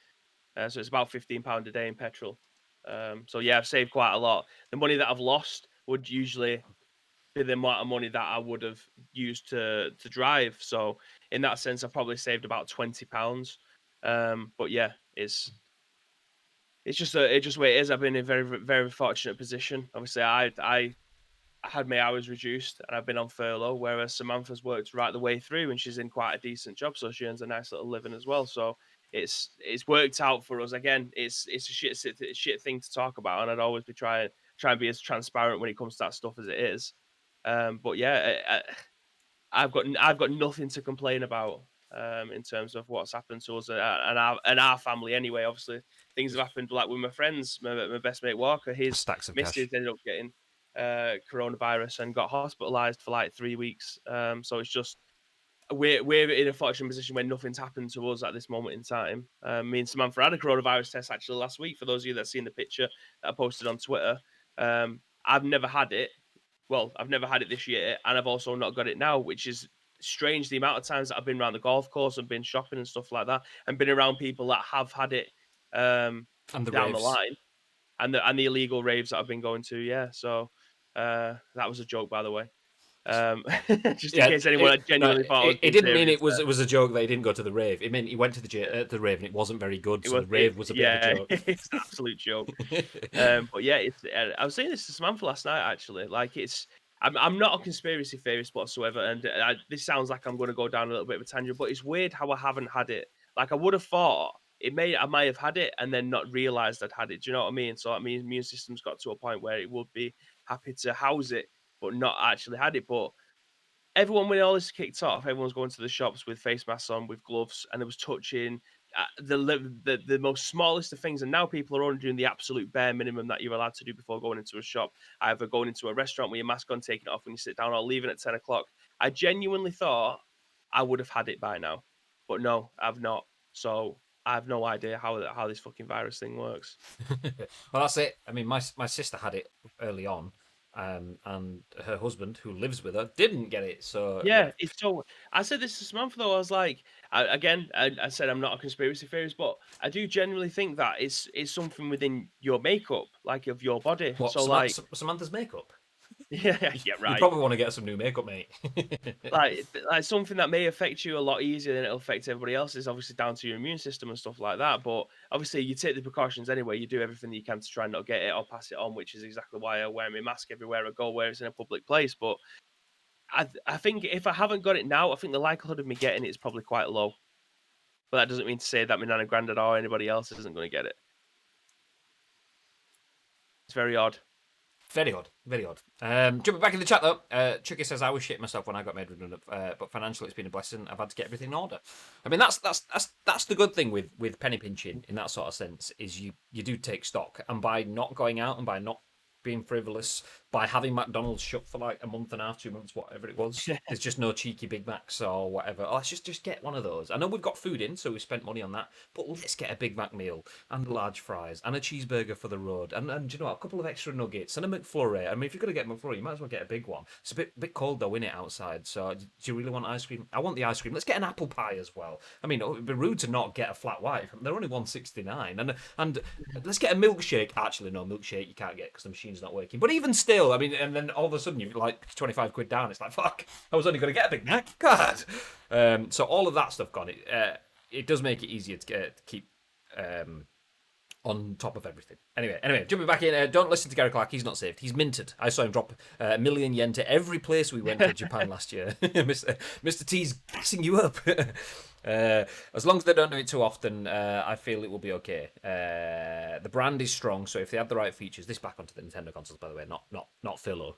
[SPEAKER 2] so it's about £15 a day in petrol. So yeah, I've saved quite a lot. The money that I've lost would usually be the amount of money that I would have used to drive. So in that sense, I've probably saved about £20. But yeah, it's just where it is. I've been in a very, very fortunate position. Obviously, I had my hours reduced and I've been on furlough, whereas Samantha's worked right the way through and she's in quite a decent job, so she earns a nice little living as well. So it's worked out for us. Again, it's a shit thing to talk about, and I'd always be try and be as transparent when it comes to that stuff as it is. But yeah, I've got nothing to complain about in terms of what's happened to us and our family. Anyway, obviously things have happened like with my friends. My best mate Walker, his
[SPEAKER 1] Stacks of cash.
[SPEAKER 2] missus ended up getting coronavirus and got hospitalized for like 3 weeks. So it's just we're in a fortunate position where nothing's happened to us at this moment in time. Me and Samantha had a coronavirus test actually last week. For those of you that seen the picture that I posted on Twitter, I've never had it. Well, I've never had it this year, and I've also not got it now, which is strange. The amount of times that I've been around the golf course and been shopping and stuff like that, and been around people that have had it
[SPEAKER 1] And the
[SPEAKER 2] down the
[SPEAKER 1] raves.
[SPEAKER 2] line, and the illegal raves that I've been going to. Yeah, so that was a joke, by the way. Um, just in
[SPEAKER 1] Yeah,
[SPEAKER 2] case anyone
[SPEAKER 1] no,
[SPEAKER 2] genuinely thought I was
[SPEAKER 1] it
[SPEAKER 2] being
[SPEAKER 1] didn't mean
[SPEAKER 2] serious there.
[SPEAKER 1] it was a joke that he didn't go to the rave. It meant he went to the rave and it wasn't very good,
[SPEAKER 2] It
[SPEAKER 1] so
[SPEAKER 2] was
[SPEAKER 1] the rave was a bit of a
[SPEAKER 2] yeah,
[SPEAKER 1] joke.
[SPEAKER 2] it's an absolute joke. But yeah, it's I was saying this to Samantha last night actually. Like I'm not a conspiracy theorist whatsoever, and this sounds like I'm going to go down a little bit of a tangent, but it's weird how I haven't had it. Like I would have thought I might have had it and then not realized I'd had it. Do you know what I mean? So that means immune system's got to a point where it would be happy to house it, but not actually had it. But everyone, when all this kicked off, everyone's going to the shops with face masks on, with gloves, and there was touching the most smallest of things. And now people are only doing the absolute bare minimum that you're allowed to do before going into a shop. Either going into a restaurant with your mask on, taking it off when you sit down, or leaving at 10 o'clock. I genuinely thought I would have had it by now, but no, I've not. So I have no idea how this fucking virus thing works.
[SPEAKER 1] Well, that's it. I mean, my sister had it early on, and her husband, who lives with her, didn't get it. So yeah,
[SPEAKER 2] Yeah, it's so. I said this this month though. I was like, I said I'm not a conspiracy theorist, but I do genuinely think that it's something within your makeup, like of your body.
[SPEAKER 1] what
[SPEAKER 2] So like,
[SPEAKER 1] Samantha's makeup?
[SPEAKER 2] yeah, yeah,
[SPEAKER 1] You
[SPEAKER 2] right.
[SPEAKER 1] probably want to get some new makeup, mate.
[SPEAKER 2] Like something that may affect you a lot easier than it'll affect everybody else is obviously down to your immune system and stuff like that. But obviously, you take the precautions anyway. You do everything that you can to try and not get it or pass it on, which is exactly why I wear my mask everywhere I go, where it's in a public place. But I think if I haven't got it now, I think the likelihood of me getting it is probably quite low. But that doesn't mean to say that my nana, granddad, or anybody else isn't going to get it. It's very odd.
[SPEAKER 1] Very odd, very odd. Jumping back in the chat though, Chucky says I was shit myself when I got made redundant, but financially it's been a blessing. I've had to get everything in order. I mean that's the good thing with penny pinching in that sort of sense is you do take stock, and by not going out and by not being frivolous, by having McDonald's shut for like a month and a half, 2 months, whatever it was. There's just no cheeky Big Macs or whatever. Oh, let's just get one of those. I know we've got food in, so we spent money on that, but let's get a Big Mac meal and large fries and a cheeseburger for the road and you know a couple of extra nuggets and a McFlurry. I mean, if you're gonna get McFlurry, you might as well get a big one. It's a bit cold though, isn't it, outside? So do you really want ice cream? I want the ice cream. Let's get an apple pie as well. I mean, it'd be rude to not get a flat white. They're only 169, and let's get a milkshake. Actually, no milkshake you can't get because the machine's not working. But even still, I mean, and then all of a sudden you're like 25 quid down. It's like, fuck, I was only going to get a Big Mac. God. So all of that stuff gone. It does make it easier to keep on top of everything. Anyway, jumping back in. Don't listen to Gary Clark. He's not saved. He's minted. I saw him drop a million yen to every place we went to Japan last year. Mr. T's gassing you up. As long as they don't do it too often, I feel it will be okay. The brand is strong, so if they have the right features, this back onto the Nintendo consoles, by the way, not Philo.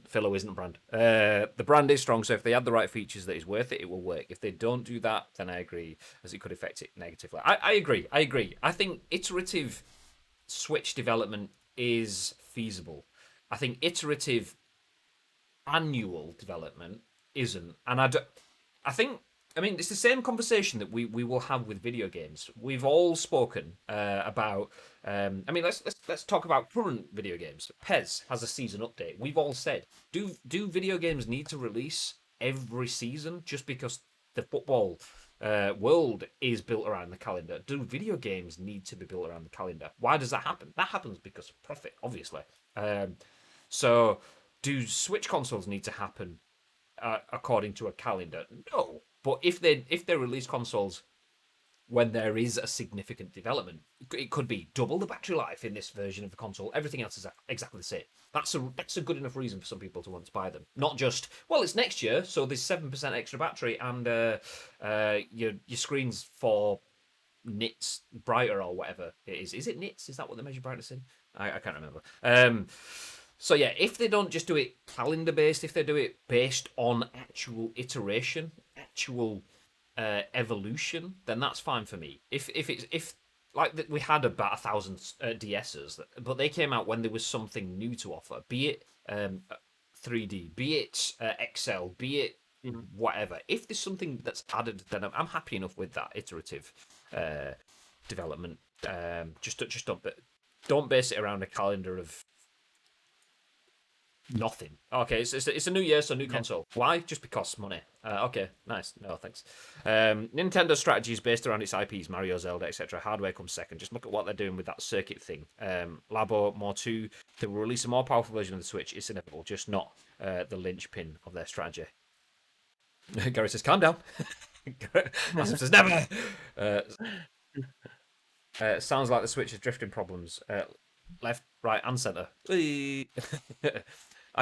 [SPEAKER 1] Philo isn't a brand. The brand is strong, so if they have the right features that is worth it, it will work. If they don't do that, then I agree, as it could affect it negatively. I agree. I think iterative Switch development is feasible. I think iterative annual development isn't, and I think. I mean, it's the same conversation that we will have with video games. We've all spoken about. I mean, let's talk about current video games. PES has a season update. We've all said, do video games need to release every season just because the football world is built around the calendar? Do video games need to be built around the calendar? Why does that happen? That happens because of profit, obviously. So, do Switch consoles need to happen according to a calendar? No. But if they release consoles when there is a significant development, it could be double the battery life in this version of the console. Everything else is exactly the same. That's a good enough reason for some people to want to buy them. Not just, well, it's next year, so there's 7% extra battery and your screen's 4 nits brighter or whatever it is. Is it nits? Is that what they measure brightness in? I can't remember. So yeah, if they don't just do it calendar based, if they do it based on actual iteration, actual evolution, then that's fine for me. If like we had about 1,000 DSs, but they came out when there was something new to offer, be it 3D, be it XL, be it whatever. If there's something that's added, then I'm happy enough with that iterative development. Just don't base it around a calendar of nothing. Okay, it's a new year, so new console. Why? Just because money. Okay, nice. No, thanks. Nintendo's strategy is based around its IPs, Mario, Zelda, etc. Hardware comes second. Just look at what they're doing with that circuit thing. Labo, more 2, they will release a more powerful version of the Switch. It's inevitable, just not the linchpin of their strategy. Gary says, calm down. Massive says, never. Sounds like the Switch is drifting problems. Left, right, and centre.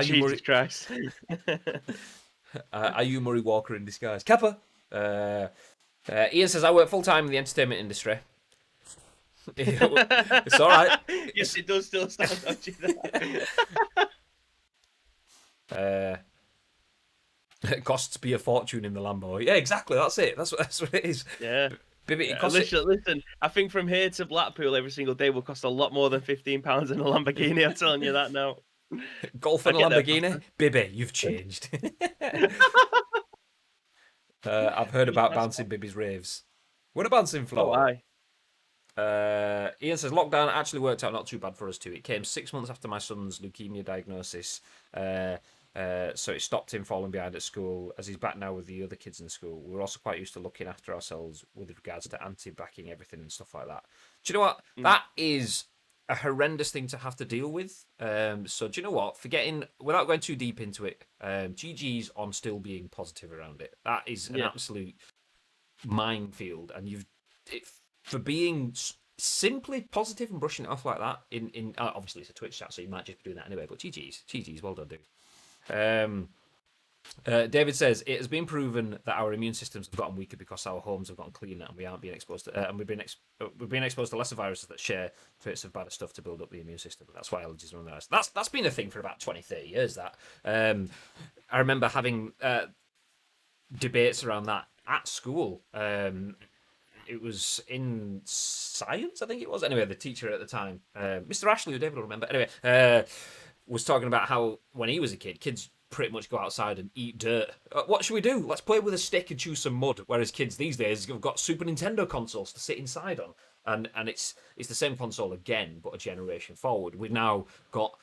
[SPEAKER 2] Jesus Christ.
[SPEAKER 1] Are you Murray Walker in disguise? Kappa! Ian says, I work full-time in the entertainment industry. It's all right.
[SPEAKER 2] Yes, it does still sound dodgy
[SPEAKER 1] there. It costs me a fortune in the Lambo. Yeah, exactly. That's it. That's what it is.
[SPEAKER 2] Yeah.
[SPEAKER 1] Baby,
[SPEAKER 2] listen, I think from here to Blackpool every single day will cost a lot more than £15 in a Lamborghini. I'm telling you that now.
[SPEAKER 1] Golf and a Lamborghini? Bibby, you've changed. I've heard about bouncing Bibby's raves. What a bouncing floor.
[SPEAKER 2] Oh,
[SPEAKER 1] Ian says, lockdown actually worked out not too bad for us too. It came 6 months after my son's leukemia diagnosis. So it stopped him falling behind at school, as he's back now with the other kids in school. We're also quite used to looking after ourselves with regards to anti-backing everything and stuff like that. Do you know what? That is a horrendous thing to have to deal with. So do you know what? Without going too deep into it, GG's on still being positive around it. That is an absolute minefield, and for being simply positive and brushing it off like that. In obviously it's a Twitch chat, so you might just be doing that anyway. But GG's, well done, dude. David says it has been proven that our immune systems have gotten weaker because our homes have gotten cleaner and we aren't being exposed to, and we've been exposed to lesser viruses that share traits of bad stuff to build up the immune system. That's why allergies run the rest. That's been a thing for about 20-30 years. That I remember having debates around that at school. It was in science, I think it was. Anyway, the teacher at the time, Mr. Ashley, who David will remember. Anyway, was talking about how when he was a kid, kids pretty much go outside and eat dirt. What should we do? Let's play with a stick and chew some mud. Whereas kids these days have got Super Nintendo consoles to sit inside on, and it's the same console again, but a generation forward. We've now got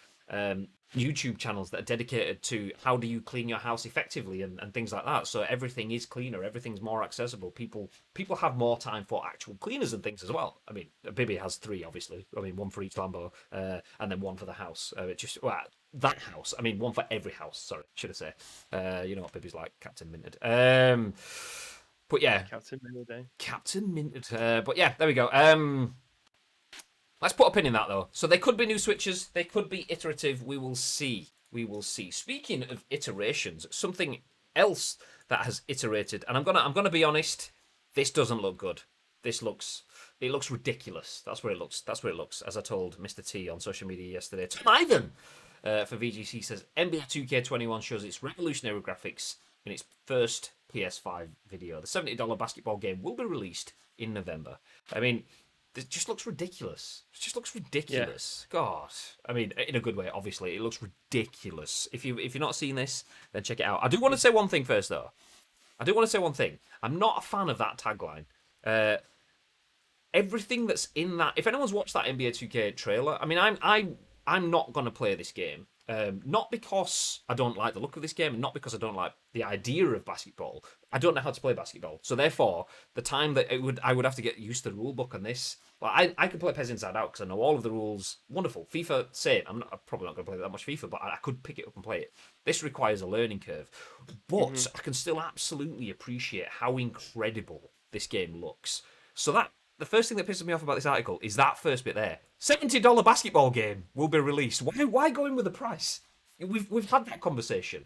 [SPEAKER 1] YouTube channels that are dedicated to how do you clean your house effectively and things like that. So everything is cleaner, everything's more accessible. People have more time for actual cleaners and things as well. I mean, Bibby has 3, obviously. I mean, 1 for each Lambo, and then 1 for the house. That house. I mean, 1 for every house. Sorry, should I say? You know what Bibby's like, Captain Minted. But yeah, Captain Minted. But yeah, there we go. Let's put a pin in that, though. So they could be new switches. They could be iterative. We will see. Speaking of iterations, something else that has iterated, and I'm gonna be honest. This doesn't look good. It looks ridiculous. That's where it looks. As I told Mr. T on social media yesterday. Tom Ivan for VGC says NBA 2K21 shows its revolutionary graphics in its first PS5 video. The $70 basketball game will be released in November. I mean, it just looks ridiculous. Yeah. God. I mean, in a good way, obviously. It looks ridiculous. If you're not seeing this, then check it out. I do want to say one thing first, though. I'm not a fan of that tagline. Everything that's in that... If anyone's watched that NBA 2K trailer, I mean, I'm not going to play this game. Not because I don't like the look of this game, and not because I don't like the idea of basketball. I don't know how to play basketball, so therefore, the time that I would have to get used to the rule book on this. Well, I can play PES Inside Out because I know all of the rules. Wonderful. FIFA, same. I'm probably not going to play that much FIFA, but I could pick it up and play it. This requires a learning curve, but I can still absolutely appreciate how incredible this game looks. So the first thing that pisses me off about this article is that first bit there. $70 basketball game will be released. Why go in with the price? We've had that conversation.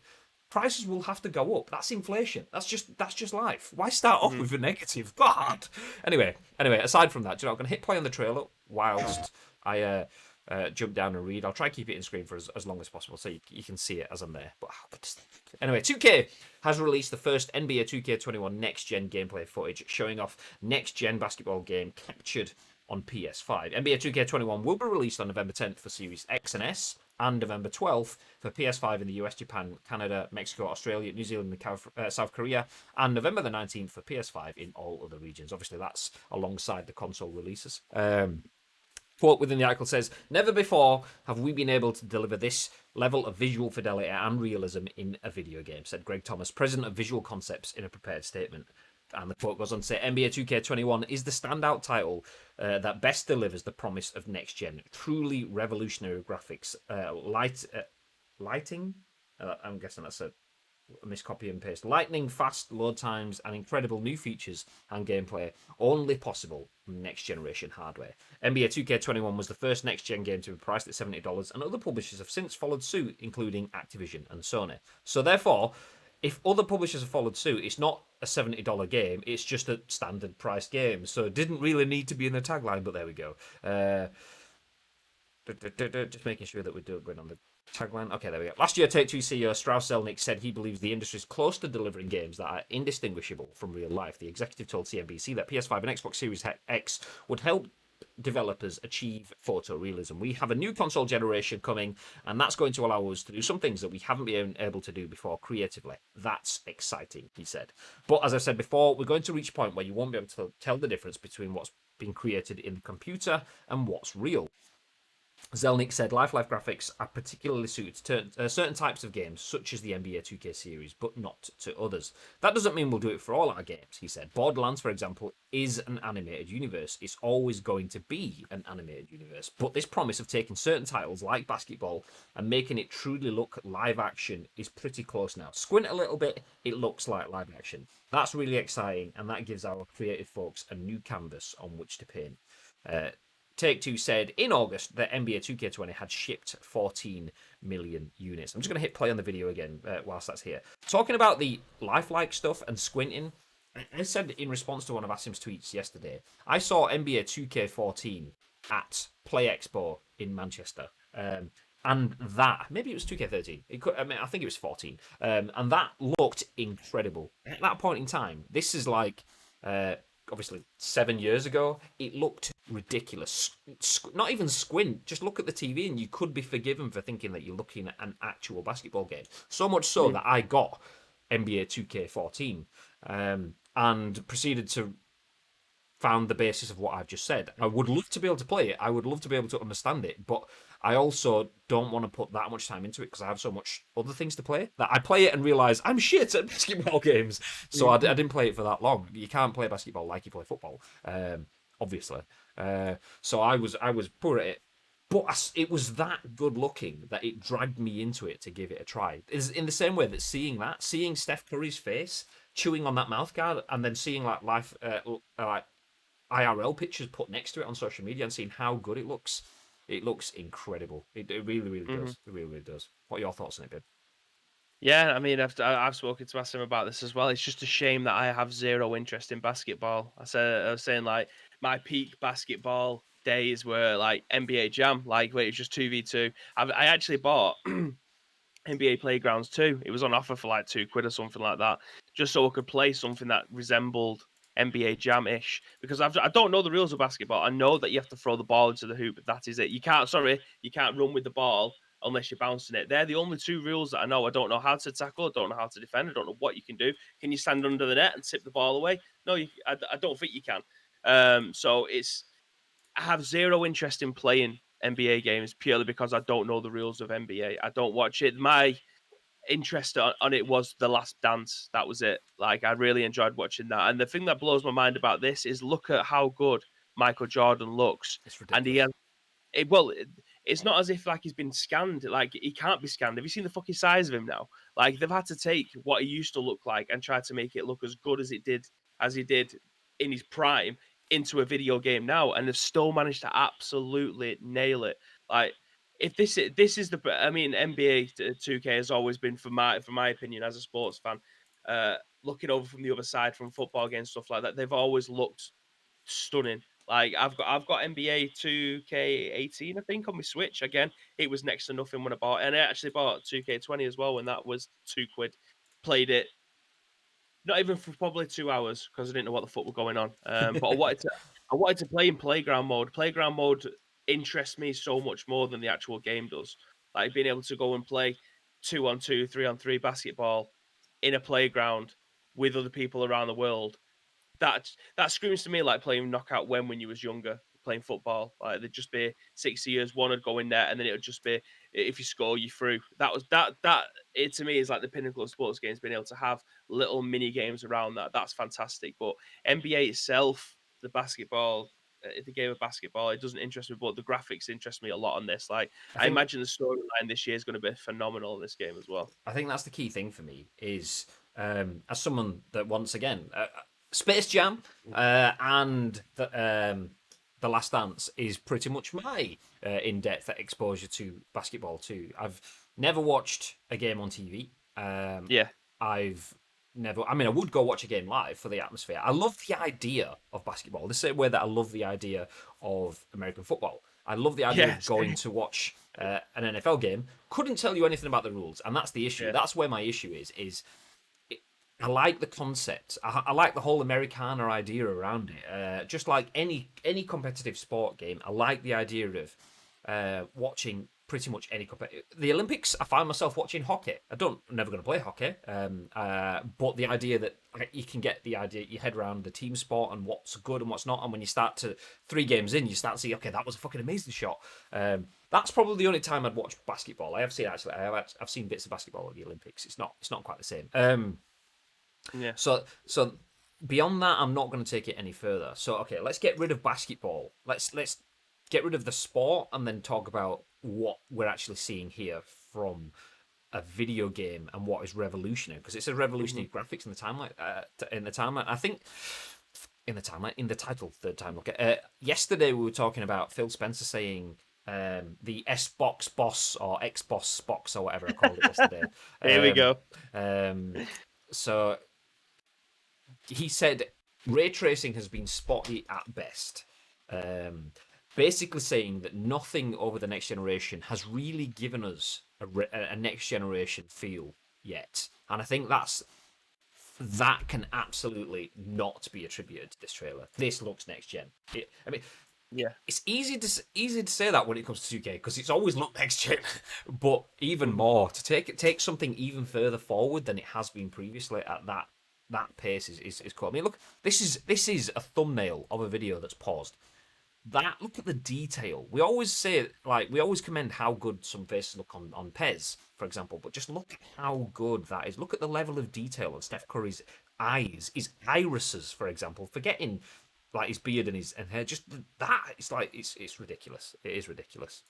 [SPEAKER 1] Prices will have to go up. That's inflation. That's just life. Why start off with a negative? God. Anyway. Aside from that, I'm going to hit play on the trailer whilst I jump down and read. I'll try to keep it in screen for as long as possible so you can see it as I'm there. But anyway, 2K has released the first NBA 2K21 next-gen gameplay footage showing off next-gen basketball game captured on PS5. NBA 2K21 will be released on November 10th for Series X and S, and November 12th for PS5 in the US, Japan, Canada, Mexico, Australia, New Zealand, and South Korea, and November the 19th for PS5 in all other regions. Obviously, that's alongside the console releases. Quote within the article says, "Never before have we been able to deliver this level of visual fidelity and realism in a video game," said Greg Thomas, president of Visual Concepts, in a prepared statement. And the quote goes on to say, "NBA 2K21 is the standout title that best delivers the promise of next-gen, truly revolutionary graphics, lighting. I'm guessing that's a miscopy and paste. Lightning fast load times and incredible new features and gameplay only possible from next generation hardware. NBA 2K21 was the first next gen game to be priced at $70, and other publishers have since followed suit, including Activision and Sony. So therefore, if other publishers have followed suit, it's not a $70 game, it's just a standard price game. So it didn't really need to be in the tagline, but there we go. Just making sure that we're going on the tagline. Okay, there we go. Last year, Take-Two CEO Strauss Zelnick said he believes the industry is close to delivering games that are indistinguishable from real life. The executive told CNBC that PS5 and Xbox Series X would help developers achieve photorealism. "We have a new console generation coming, and that's going to allow us to do some things that we haven't been able to do before creatively. That's exciting," he said. "But as I said before, we're going to reach a point where you won't be able to tell the difference between what's been created in the computer and what's real." Zelnick said lifelike graphics are particularly suited to certain types of games, such as the NBA 2K series, but not to others. "That doesn't mean we'll do it for all our games," he said. "Borderlands, for example, is an animated universe. It's always going to be an animated universe. But this promise of taking certain titles like basketball and making it truly look live action is pretty close now. Squint a little bit, it looks like live action. That's really exciting, and that gives our creative folks a new canvas on which to paint." Take-Two said in August that NBA 2K20 had shipped 14 million units. I'm just going to hit play on the video again whilst that's here. Talking about the lifelike stuff and squinting, I said in response to one of Asim's tweets yesterday, I saw NBA 2K14 at Play Expo in Manchester. And that, maybe it was 2K13. I think it was 14. And that looked incredible. At that point in time, this is like... obviously 7 years ago, it looked ridiculous. Not even squint, just look at the TV and you could be forgiven for thinking that you're looking at an actual basketball game. So much so that I got NBA 2K14 and proceeded to found the basis of what I've just said. I would love to be able to play it. I would love to be able to understand it, but I also don't want to put that much time into it because I have so much other things to play that I play it and realize I'm shit at basketball games. So I didn't play it for that long. You can't play basketball like you play football, obviously. So I was poor at it. But it was that good looking that it dragged me into it to give it a try. It's in the same way that seeing Steph Curry's face chewing on that mouth guard, and then seeing like IRL pictures put next to it on social media and seeing how good it looks incredible. It really, really does. It really, really does. What are your thoughts on it, babe?
[SPEAKER 2] Yeah, I mean, I've spoken to Asim about this as well. It's just a shame that I have zero interest in basketball. I was saying like my peak basketball days were like NBA Jam, like where it was just 2v2. I actually bought NBA Playgrounds 2. It was on offer for like £2 or something like that, just so I could play something that resembled NBA Jam-ish. Because I don't know the rules of basketball. I know that you have to throw the ball into the hoop. That is it. You can't run with the ball unless you're bouncing it. They're the only two rules that I know. I don't know how to tackle. I don't know how to defend. I don't know what you can do. Can you stand under the net and tip the ball away? No, I don't think you can. So I have zero interest in playing NBA games purely because I don't know the rules of NBA. I don't watch it. My interest on it was The Last Dance. That was it. Like, I really enjoyed watching that. And the thing that blows my mind about this is look at how good Michael Jordan looks.
[SPEAKER 1] It's
[SPEAKER 2] And
[SPEAKER 1] ridiculous.
[SPEAKER 2] it's not as if like he's been scanned. Like, he can't be scanned. Have you seen the fucking size of him now? Like, they've had to take what he used to look like and try to make it look as good as he did in his prime into a video game now, and they've still managed to absolutely nail it. Like, if this is the, I mean, NBA 2K has always been, for my opinion as a sports fan, looking over from the other side from football games, stuff like that, they've always looked stunning. Like I've got NBA 2K18, I think, on my Switch. Again, it was next to nothing when I bought, and I actually bought 2K20 as well when that was £2. Played it not even for probably 2 hours because I didn't know what the fuck was going on. But I wanted to play in playground mode. Playground mode interests me so much more than the actual game does. Like being able to go and play 2-on-2, 3-on-3 basketball in a playground with other people around the world that screams to me like playing knockout when you was younger, playing football. Like there'd just be 60 years, one would go in there, and then it would just be if you score, you through. That was that it to me is like the pinnacle of sports games, being able to have little mini games around that. That's fantastic. But NBA itself, the basketball. The game of basketball, it doesn't interest me, but the graphics interest me a lot on this. Like,
[SPEAKER 1] I
[SPEAKER 2] I
[SPEAKER 1] think
[SPEAKER 2] imagine the storyline this year is going to be phenomenal in this game as well.
[SPEAKER 1] I think that's the key thing for me is as someone that once again Space Jam and the Last Dance is pretty much my in-depth exposure to basketball too. I've never watched a game on TV.
[SPEAKER 2] Yeah,
[SPEAKER 1] I've never. I mean, I would go watch a game live for the atmosphere. I love the idea of basketball the same way that I love the idea of American football. I love the idea
[SPEAKER 2] yeah,
[SPEAKER 1] of going to watch an NFL game. Couldn't tell you anything about the rules, and that's the issue.
[SPEAKER 2] yeah,
[SPEAKER 1] That's where my issue is I like the concept. I like the whole Americana idea around it. Just like any competitive sport game, I like the idea of watching pretty much any competitive. The Olympics, I find myself watching hockey. I'm never going to play hockey, but the idea that you can get the idea, your head around the team sport and what's good and what's not, and when you start to 3 games in, you start to see, okay, that was a fucking amazing shot. That's probably the only time I'd watch basketball. I've seen bits of basketball at the Olympics. It's not quite the same.
[SPEAKER 2] yeah.
[SPEAKER 1] So beyond that, I'm not going to take it any further. So okay, let's get rid of basketball. Let's get rid of the sport and then talk about what we're actually seeing here from a video game and what is revolutionary, because it's a revolutionary graphics in the timeline. In the timeline, I think in the timeline, in the title, third time. Okay. Yesterday we were talking about Phil Spencer saying the Xbox boss or Xbox box or whatever I called it yesterday.
[SPEAKER 2] Here we go.
[SPEAKER 1] Um, so he said ray tracing has been spotty at best. Basically saying that nothing over the next generation has really given us a next generation feel yet. And I think that can absolutely not be attributed to this trailer. This looks next gen. I mean,
[SPEAKER 2] Yeah.
[SPEAKER 1] it's easy to say that when it comes to 2K because it's always looked next gen, but even more to take something even further forward than it has been previously at that pace is cool. I mean, look, this is a thumbnail of a video that's paused. Look at the detail. We always say, like, we always commend how good some faces look on PES, for example, but just look at how good that is. Look at the level of detail on Steph Curry's eyes, his irises, for example, forgetting like his beard and his hair. Just that, it's ridiculous. It is ridiculous.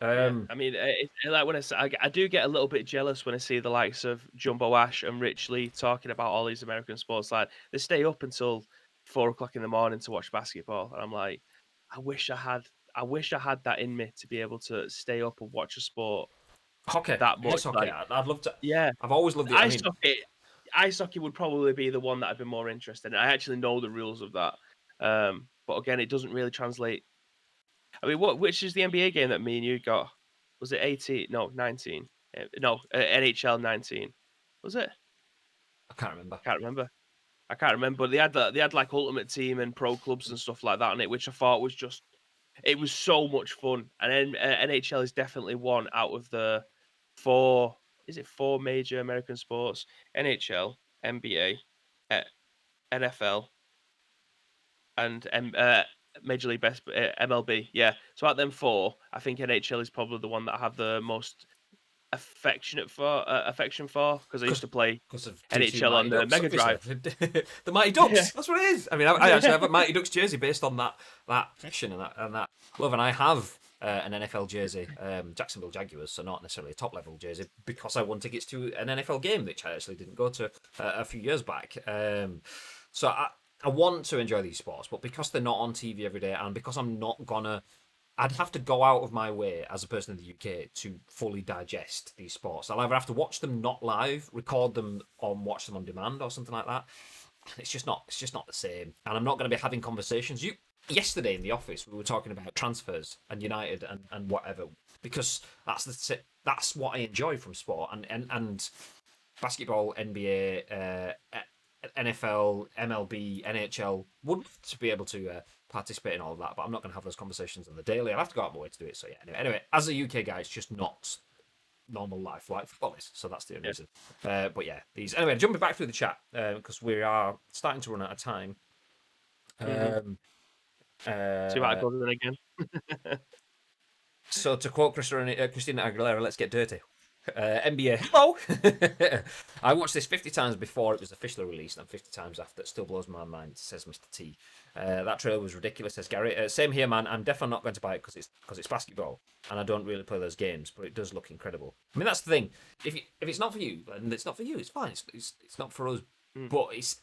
[SPEAKER 2] Yeah, I mean, it's like when I do get a little bit jealous when I see the likes of Jumbo Ash and Rich Lee talking about all these American sports. Like they stay up until 4 o'clock in the morning to watch basketball, and I'm like, I wish I wish I had that in me to be able to stay up and watch a sport
[SPEAKER 1] Hockey,
[SPEAKER 2] that much.
[SPEAKER 1] ice hockey.
[SPEAKER 2] Like,
[SPEAKER 1] I'd love to.
[SPEAKER 2] yeah,
[SPEAKER 1] I've always loved it. I
[SPEAKER 2] ice
[SPEAKER 1] mean,
[SPEAKER 2] hockey, ice hockey would probably be the one that I'd be more interested in. I actually know the rules of that, but again, it doesn't really translate. I mean, which is the NBA game that me and you got? Was it 18? No, 19. No, NHL 19. Was it?
[SPEAKER 1] I can't remember.
[SPEAKER 2] Can't remember. I can't remember. But they had like Ultimate Team and pro clubs and stuff like that on it, which I thought was just it was so much fun. And then NHL is definitely one out of the four. Is it four major American sports? NHL, NBA, uh, NFL, and Major League Best MLB. Yeah. So out them four, I think NHL is probably the one that I have the most affection for because I used to play
[SPEAKER 1] Because of two
[SPEAKER 2] NHL on
[SPEAKER 1] Mighty
[SPEAKER 2] the
[SPEAKER 1] Ducks,
[SPEAKER 2] Mega
[SPEAKER 1] obviously.
[SPEAKER 2] Drive.
[SPEAKER 1] The Mighty
[SPEAKER 2] Yeah.
[SPEAKER 1] Ducks. That's what it is. I mean, I actually have a Mighty Ducks jersey based on that passion and that love, and I have an NFL jersey, Jacksonville Jaguars, so not necessarily a top level jersey, because I won tickets to an NFL game, which I actually didn't go to a few years back. So I want to enjoy these sports, but because they're not on TV every day, and because I'm not gonna I'd have to go out of my way as a person in the UK to fully digest these sports. I'll either have to watch them not live, record them, or watch them on demand or something like that. It's just not. It's just not the same. And I'm not going to be having conversations. Yesterday in the office we were talking about transfers and United and whatever, because that's what I enjoy from sport, and basketball, NBA, NFL, MLB, NHL would love to be able to participate in all of that, but I'm not going to have those conversations on the daily. I'll have to go out my way to do it. So yeah. Anyway, as a UK guy, it's just not normal life like football is. So that's the only reason. But yeah, these anyway. Jumping back through the chat because we are starting to run out of time. Um,
[SPEAKER 2] See what
[SPEAKER 1] uh,
[SPEAKER 2] goes in again.
[SPEAKER 1] so to quote Christina Aguilera, let's get dirty. NBA, hello! I watched this 50 times before it was officially released and 50 times after. It still blows my mind, says Mr. T. That trailer was ridiculous, says Gary. Same here, man. I'm definitely not going to buy it because it's basketball and I don't really play those games, but it does look incredible. I mean, that's the thing. If it's not for you, then it's not for you. It's fine. It's not for us. But it's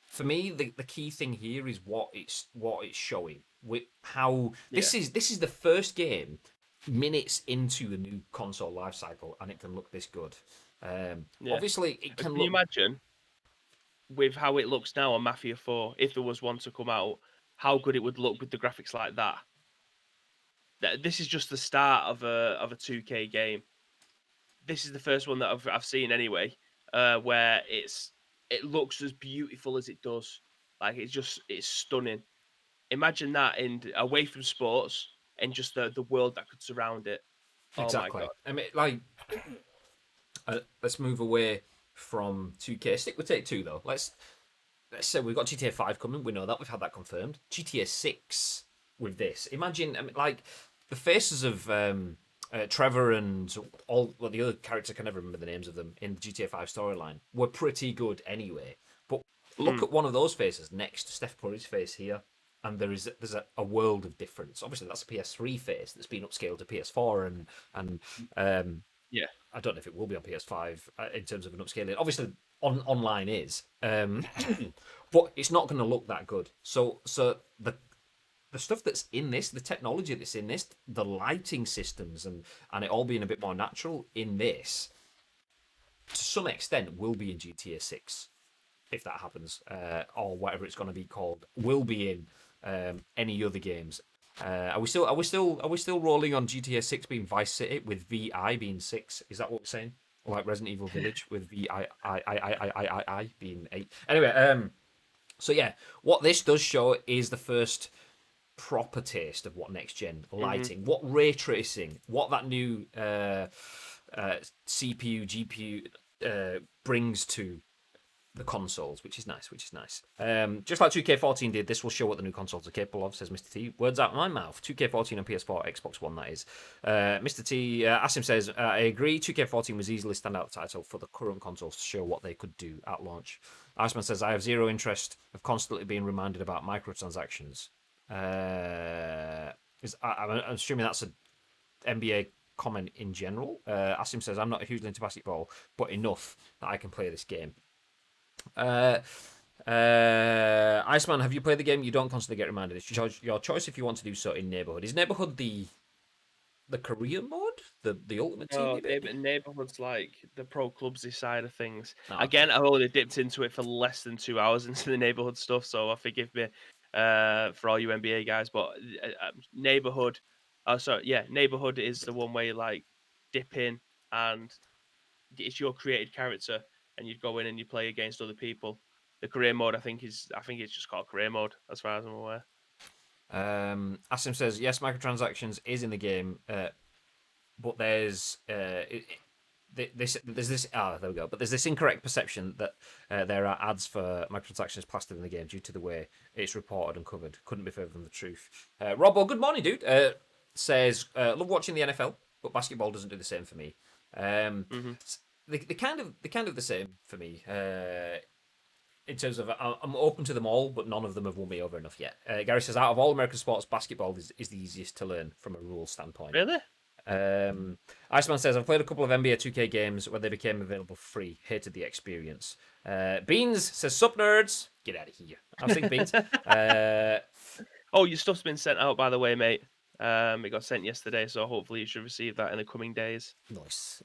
[SPEAKER 1] for me the key thing here is what it's showing. How this is the first game minutes into a new console life cycle and it can look this good. Obviously it can
[SPEAKER 2] Can
[SPEAKER 1] look
[SPEAKER 2] you imagine with how it looks now on Mafia 4, if there was one to come out, how good it would look with the graphics like that? This is just the start of a 2K game. This is the first one that I've seen anyway, where it looks as beautiful as it does. Like it's stunning. Imagine that in away from sports and just the world that could surround it. Oh my
[SPEAKER 1] exactly.
[SPEAKER 2] god.
[SPEAKER 1] I mean, like, let's move away from 2K. Stick with Take Two though. Let's say we've got GTA 5 coming. We know that we've had that confirmed. GTA 6 with this. Imagine, I mean, like the faces of Trevor and the other characters. I can never remember the names of them in the GTA 5 storyline. Were pretty good anyway. But look at one of those faces next to Steph Curry's face here, and there's a world of difference. Obviously, that's a PS3 face that's been upscaled to PS4, and
[SPEAKER 2] Yeah.
[SPEAKER 1] I don't know if it will be on PS5 in terms of an upscaling. Obviously, online is, but it's not going to look that good. So the stuff that's in this, the technology that's in this, the lighting systems, and it all being a bit more natural in this, to some extent, will be in GTA 6 if that happens, or whatever it's going to be called, will be in any other games. Are we still rolling on GTA 6 being Vice City with VI being 6? Is that what we're saying? Or like Resident Evil Village with VI being 8. Anyway, so yeah, what this does show is the first proper taste of what next gen lighting, what ray tracing, what that new CPU, GPU brings to the consoles, which is nice, just like 2K14 did, this will show what the new consoles are capable of, says Mr. T. Words out of my mouth. 2K14 on PS4, Xbox One, that is. Mr. T, Asim says, I agree, 2K14 was easily standout title for the current consoles to show what they could do at launch. Iceman says, I have zero interest of constantly being reminded about microtransactions. I'm assuming that's an NBA comment in general. Asim says, I'm not hugely into basketball, but enough that I can play this game. Iceman, have you played the game? You don't constantly get reminded. It's your choice if you want to do so in Neighborhood. Is Neighborhood the career mode, the ultimate team?
[SPEAKER 2] Oh, neighborhood's like the pro clubsy side of things.
[SPEAKER 1] Oh,
[SPEAKER 2] Again, I've only dipped into it for less than 2 hours into the neighborhood stuff, so forgive me for all you NBA guys. But neighborhood, oh sorry, yeah, neighborhood is the one where you like dip in and it's your created character, and you go in and you play against other people. The career mode, I think it's just called career mode, as far as I'm aware.
[SPEAKER 1] Asim says yes, microtransactions is in the game, but there's there we go. But there's this incorrect perception that there are ads for microtransactions plastered in the game due to the way it's reported and covered. Couldn't be further from the truth. Robbo, good morning, dude. Says love watching the NFL, but basketball doesn't do the same for me. They kind of the same for me. In terms of, I'm open to them all, but none of them have won me over enough yet. Gary says, out of all American sports, basketball is the easiest to learn from a rules standpoint.
[SPEAKER 2] Really?
[SPEAKER 1] Iceman says, I've played a couple of NBA 2K games when they became available for free. Hated the experience. Beans says, sup nerds? Get out of here. I was thinking Beans.
[SPEAKER 2] Oh, your stuff's been sent out, by the way, mate. It got sent yesterday, so hopefully you should receive that in the coming days.
[SPEAKER 1] Nice.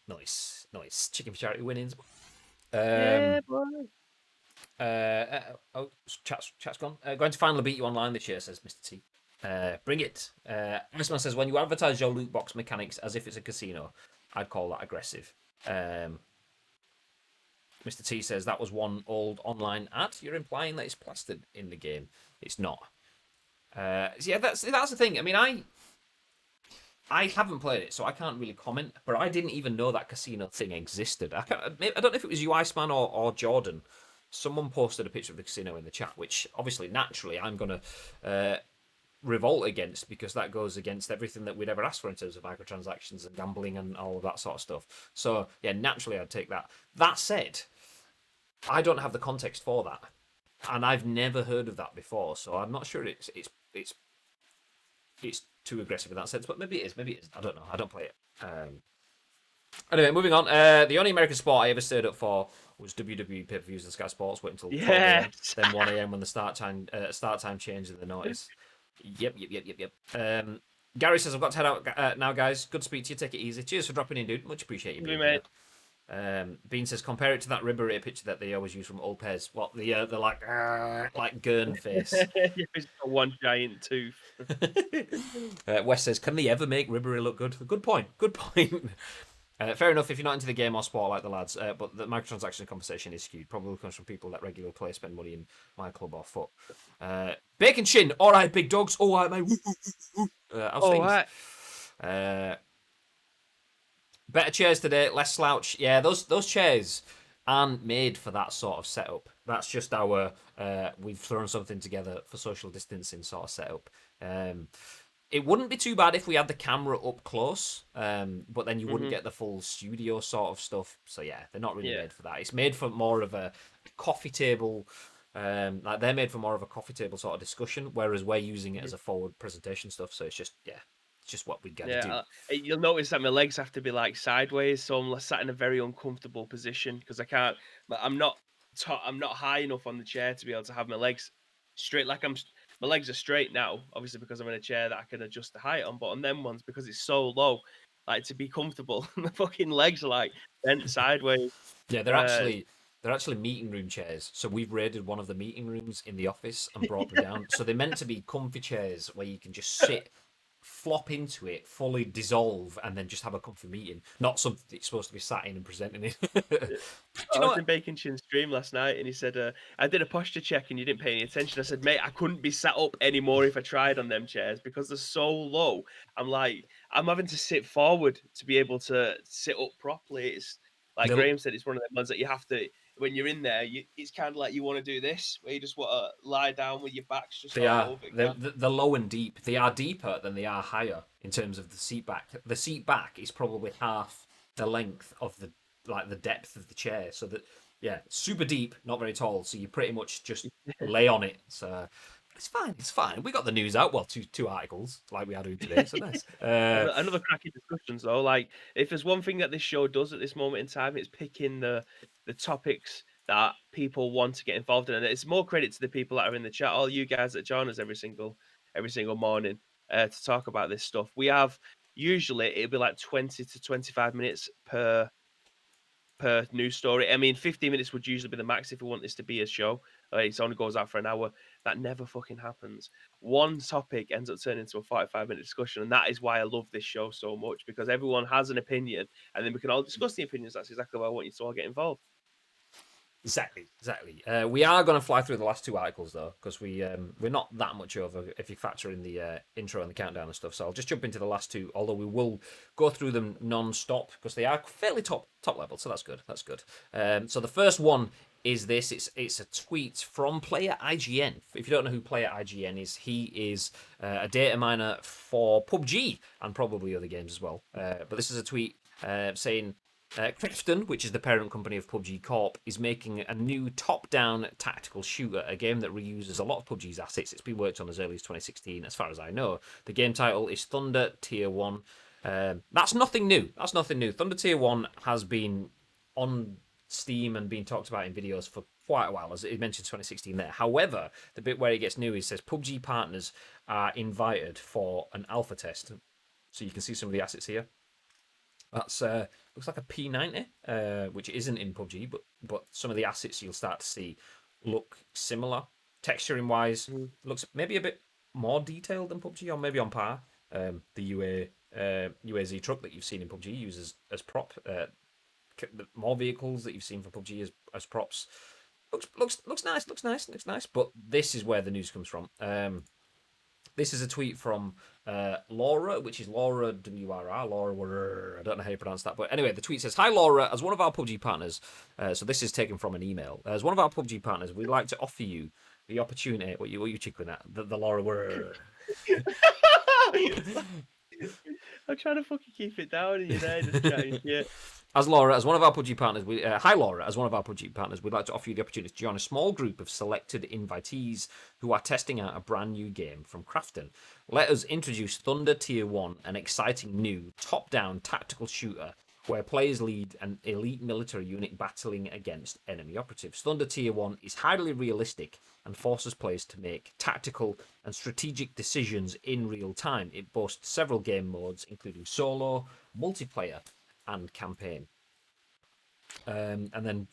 [SPEAKER 1] Chicken for charity winnings.
[SPEAKER 2] Yeah, boy.
[SPEAKER 1] Chat's gone. Going to finally beat you online this year, says Mr. T. Bring it. Iceman says, when you advertise your loot box mechanics as if it's a casino, I'd call that aggressive. Mr. T says that was one old online ad. You're implying that it's plastered in the game. It's not. Yeah, that's the thing. I mean, I haven't played it, so I can't really comment. But I didn't even know that casino thing existed. I don't know if it was you, Iceman, or Jordan. Someone posted a picture of the casino in the chat, which obviously, naturally, I'm gonna revolt against because that goes against everything that we'd ever asked for in terms of microtransactions and gambling and all of that sort of stuff. So yeah, naturally, I'd take that. That said, I don't have the context for that, and I've never heard of that before. So I'm not sure it's too aggressive in that sense, but maybe it is. Maybe it is. I don't know. I don't play it. Anyway, moving on. The only American sport I ever stayed up for was WWE pay-per-views and Sky Sports. Wait until 12 a.m.
[SPEAKER 2] Yes.
[SPEAKER 1] Then 1 a.m. when the start time changed and the notice. Yep. Gary says, I've got to head out now, guys. Good to speak to you. Take it easy. Cheers for dropping in, dude. Much appreciate you being
[SPEAKER 2] Mate.
[SPEAKER 1] here. Bean says, compare it to that Riberator picture that they always use from Old Pez. What, the like Gurn face.
[SPEAKER 2] He's got one giant tooth.
[SPEAKER 1] Wes says, can they ever make Ribéry look good? Good point. Fair enough if you're not into the game or sport like the lads, but the microtransaction conversation is skewed. Probably comes from people that regularly play, spend money in my club or foot. Bacon Chin, all right, big dogs, all right, mate. How's things? Right. Better chairs today, less slouch. Yeah, those chairs aren't made for that sort of setup. That's just our we've thrown something together for social distancing sort of setup. It wouldn't be too bad if we had the camera up close, but then you wouldn't get the full studio sort of stuff. So yeah, they're not really made for that. It's made for more of a coffee table. Like they're made for more of a coffee table sort of discussion, whereas we're using it as a forward presentation stuff. So it's just it's just what we gotta do.
[SPEAKER 2] You'll notice that my legs have to be like sideways, so I'm sat in a very uncomfortable position because I can't. I'm not. I'm not high enough on the chair to be able to have my legs straight. My legs are straight now, obviously because I'm in a chair that I can adjust the height on. But on them ones, because it's so low, like to be comfortable, my fucking legs are like bent sideways.
[SPEAKER 1] Yeah, they're actually meeting room chairs. So we've raided one of the meeting rooms in the office and brought them down. So they're meant to be comfy chairs where you can just sit, flop into it, fully dissolve, and then just have a comfy meeting. Not something that you're supposed to be sat in and presenting in.
[SPEAKER 2] I was in Bacon Chin's stream last night, and he said, "I did a posture check, and you didn't pay any attention." I said, "Mate, I couldn't be sat up anymore if I tried on them chairs because they're so low. I'm having to sit forward to be able to sit up properly. It's like
[SPEAKER 1] They'll-
[SPEAKER 2] Graham said, it's one of the ones that you have to. When you're in there, it's kind of like you want to do this, where you just want to lie down with your back's just
[SPEAKER 1] They are.
[SPEAKER 2] all over.
[SPEAKER 1] They're low and deep. They are deeper than they are higher in terms of the seat back. The seat back is probably half the length of the depth of the chair. So that super deep, not very tall. So you pretty much just lay on it. So it's fine. It's fine. We got the news out. Well, two articles like we are doing today. So nice.
[SPEAKER 2] Another cracking discussions though. Like if there's one thing that this show does at this moment in time, it's picking the topics that people want to get involved in, and it's more credit to the people that are in the chat. All you guys that join us every single morning to talk about this stuff. We have usually it'll be like 20 to 25 minutes per news story. I mean, 15 minutes would usually be the max if we want this to be a show. It only goes out for an hour. That never fucking happens. One topic ends up turning into a 45-minute discussion, and that is why I love this show so much, because everyone has an opinion, and then we can all discuss the opinions. That's exactly why I want you to all get involved.
[SPEAKER 1] Exactly. We are going to fly through the last two articles though, because we're not that much over if you factor in the intro and the countdown and stuff. So I'll just jump into the last two, although we will go through them non-stop because they are fairly top level. So that's good. So the first one is this. It's a tweet from PlayerIGN. If you don't know who PlayerIGN is, he is a data miner for PuBG and probably other games as well. But this is a tweet saying. Crafton, which is the parent company of PUBG Corp, is making a new top-down tactical shooter, a game that reuses a lot of PUBG's assets. It's been worked on as early as 2016, as far as I know. The game title is Thunder Tier 1. That's nothing new. Thunder Tier 1 has been on Steam and been talked about in videos for quite a while, as it mentioned 2016 there. However, the bit where it gets new, it says PUBG partners are invited for an alpha test. So you can see some of the assets here. That's looks like a P90, which isn't in PUBG, but some of the assets you'll start to see look similar. Texturing wise,
[SPEAKER 2] Mm.
[SPEAKER 1] looks maybe a bit more detailed than PUBG, or maybe on par. The UAZ truck that you've seen in PUBG uses as prop. The more vehicles that you've seen for PUBG as props. Looks nice. Looks nice. But this is where the news comes from. This is a tweet from Laura, which is Laura WRR. Laura, I don't know how you pronounce that. But anyway, the tweet says, "Hi, Laura. As one of our PUBG partners," so this is taken from an email. As one of our PUBG partners, we'd like to offer you the opportunity. What you chickling at? The Laura.
[SPEAKER 2] I'm trying to fucking keep it down, and you're there just chatting shit.
[SPEAKER 1] As Laura, as one of our PUBG partners, hi Laura, as one of our PUBG partners, we'd like to offer you the opportunity to join a small group of selected invitees who are testing out a brand new game from Crafton. Let us introduce Thunder Tier 1, an exciting new top-down tactical shooter where players lead an elite military unit battling against enemy operatives. Thunder Tier 1 is highly realistic and forces players to make tactical and strategic decisions in real time. It boasts several game modes, including solo, multiplayer, and campaign. And then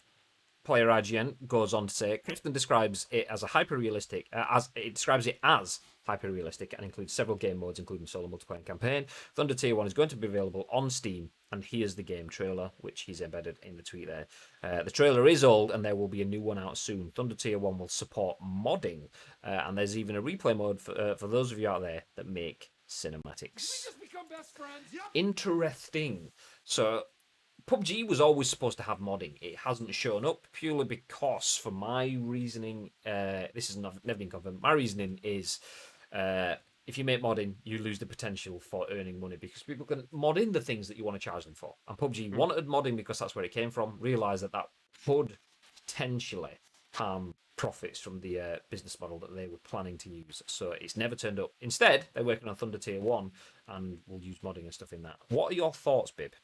[SPEAKER 1] PlayerIGN goes on to say, Kristen describes it as a hyper-realistic, hyper-realistic and includes several game modes, including solo, multiplayer, and campaign. Thunder Tier 1 is going to be available on Steam, and here's the game trailer, which he's embedded in the tweet there. The trailer is old, and there will be a new one out soon. Thunder Tier 1 will support modding, and there's even a replay mode for those of you out there that make cinematics. Interesting. So PUBG was always supposed to have modding. It hasn't shown up purely because, for my reasoning, this has never been confirmed. My reasoning is if you make modding, you lose the potential for earning money because people can mod in the things that you want to charge them for. And PUBG wanted modding because that's where it came from, realised that could potentially harm profits from the business model that they were planning to use. So it's never turned up. Instead, they're working on Thunder Tier 1 and will use modding and stuff in that. What are your thoughts, Bib?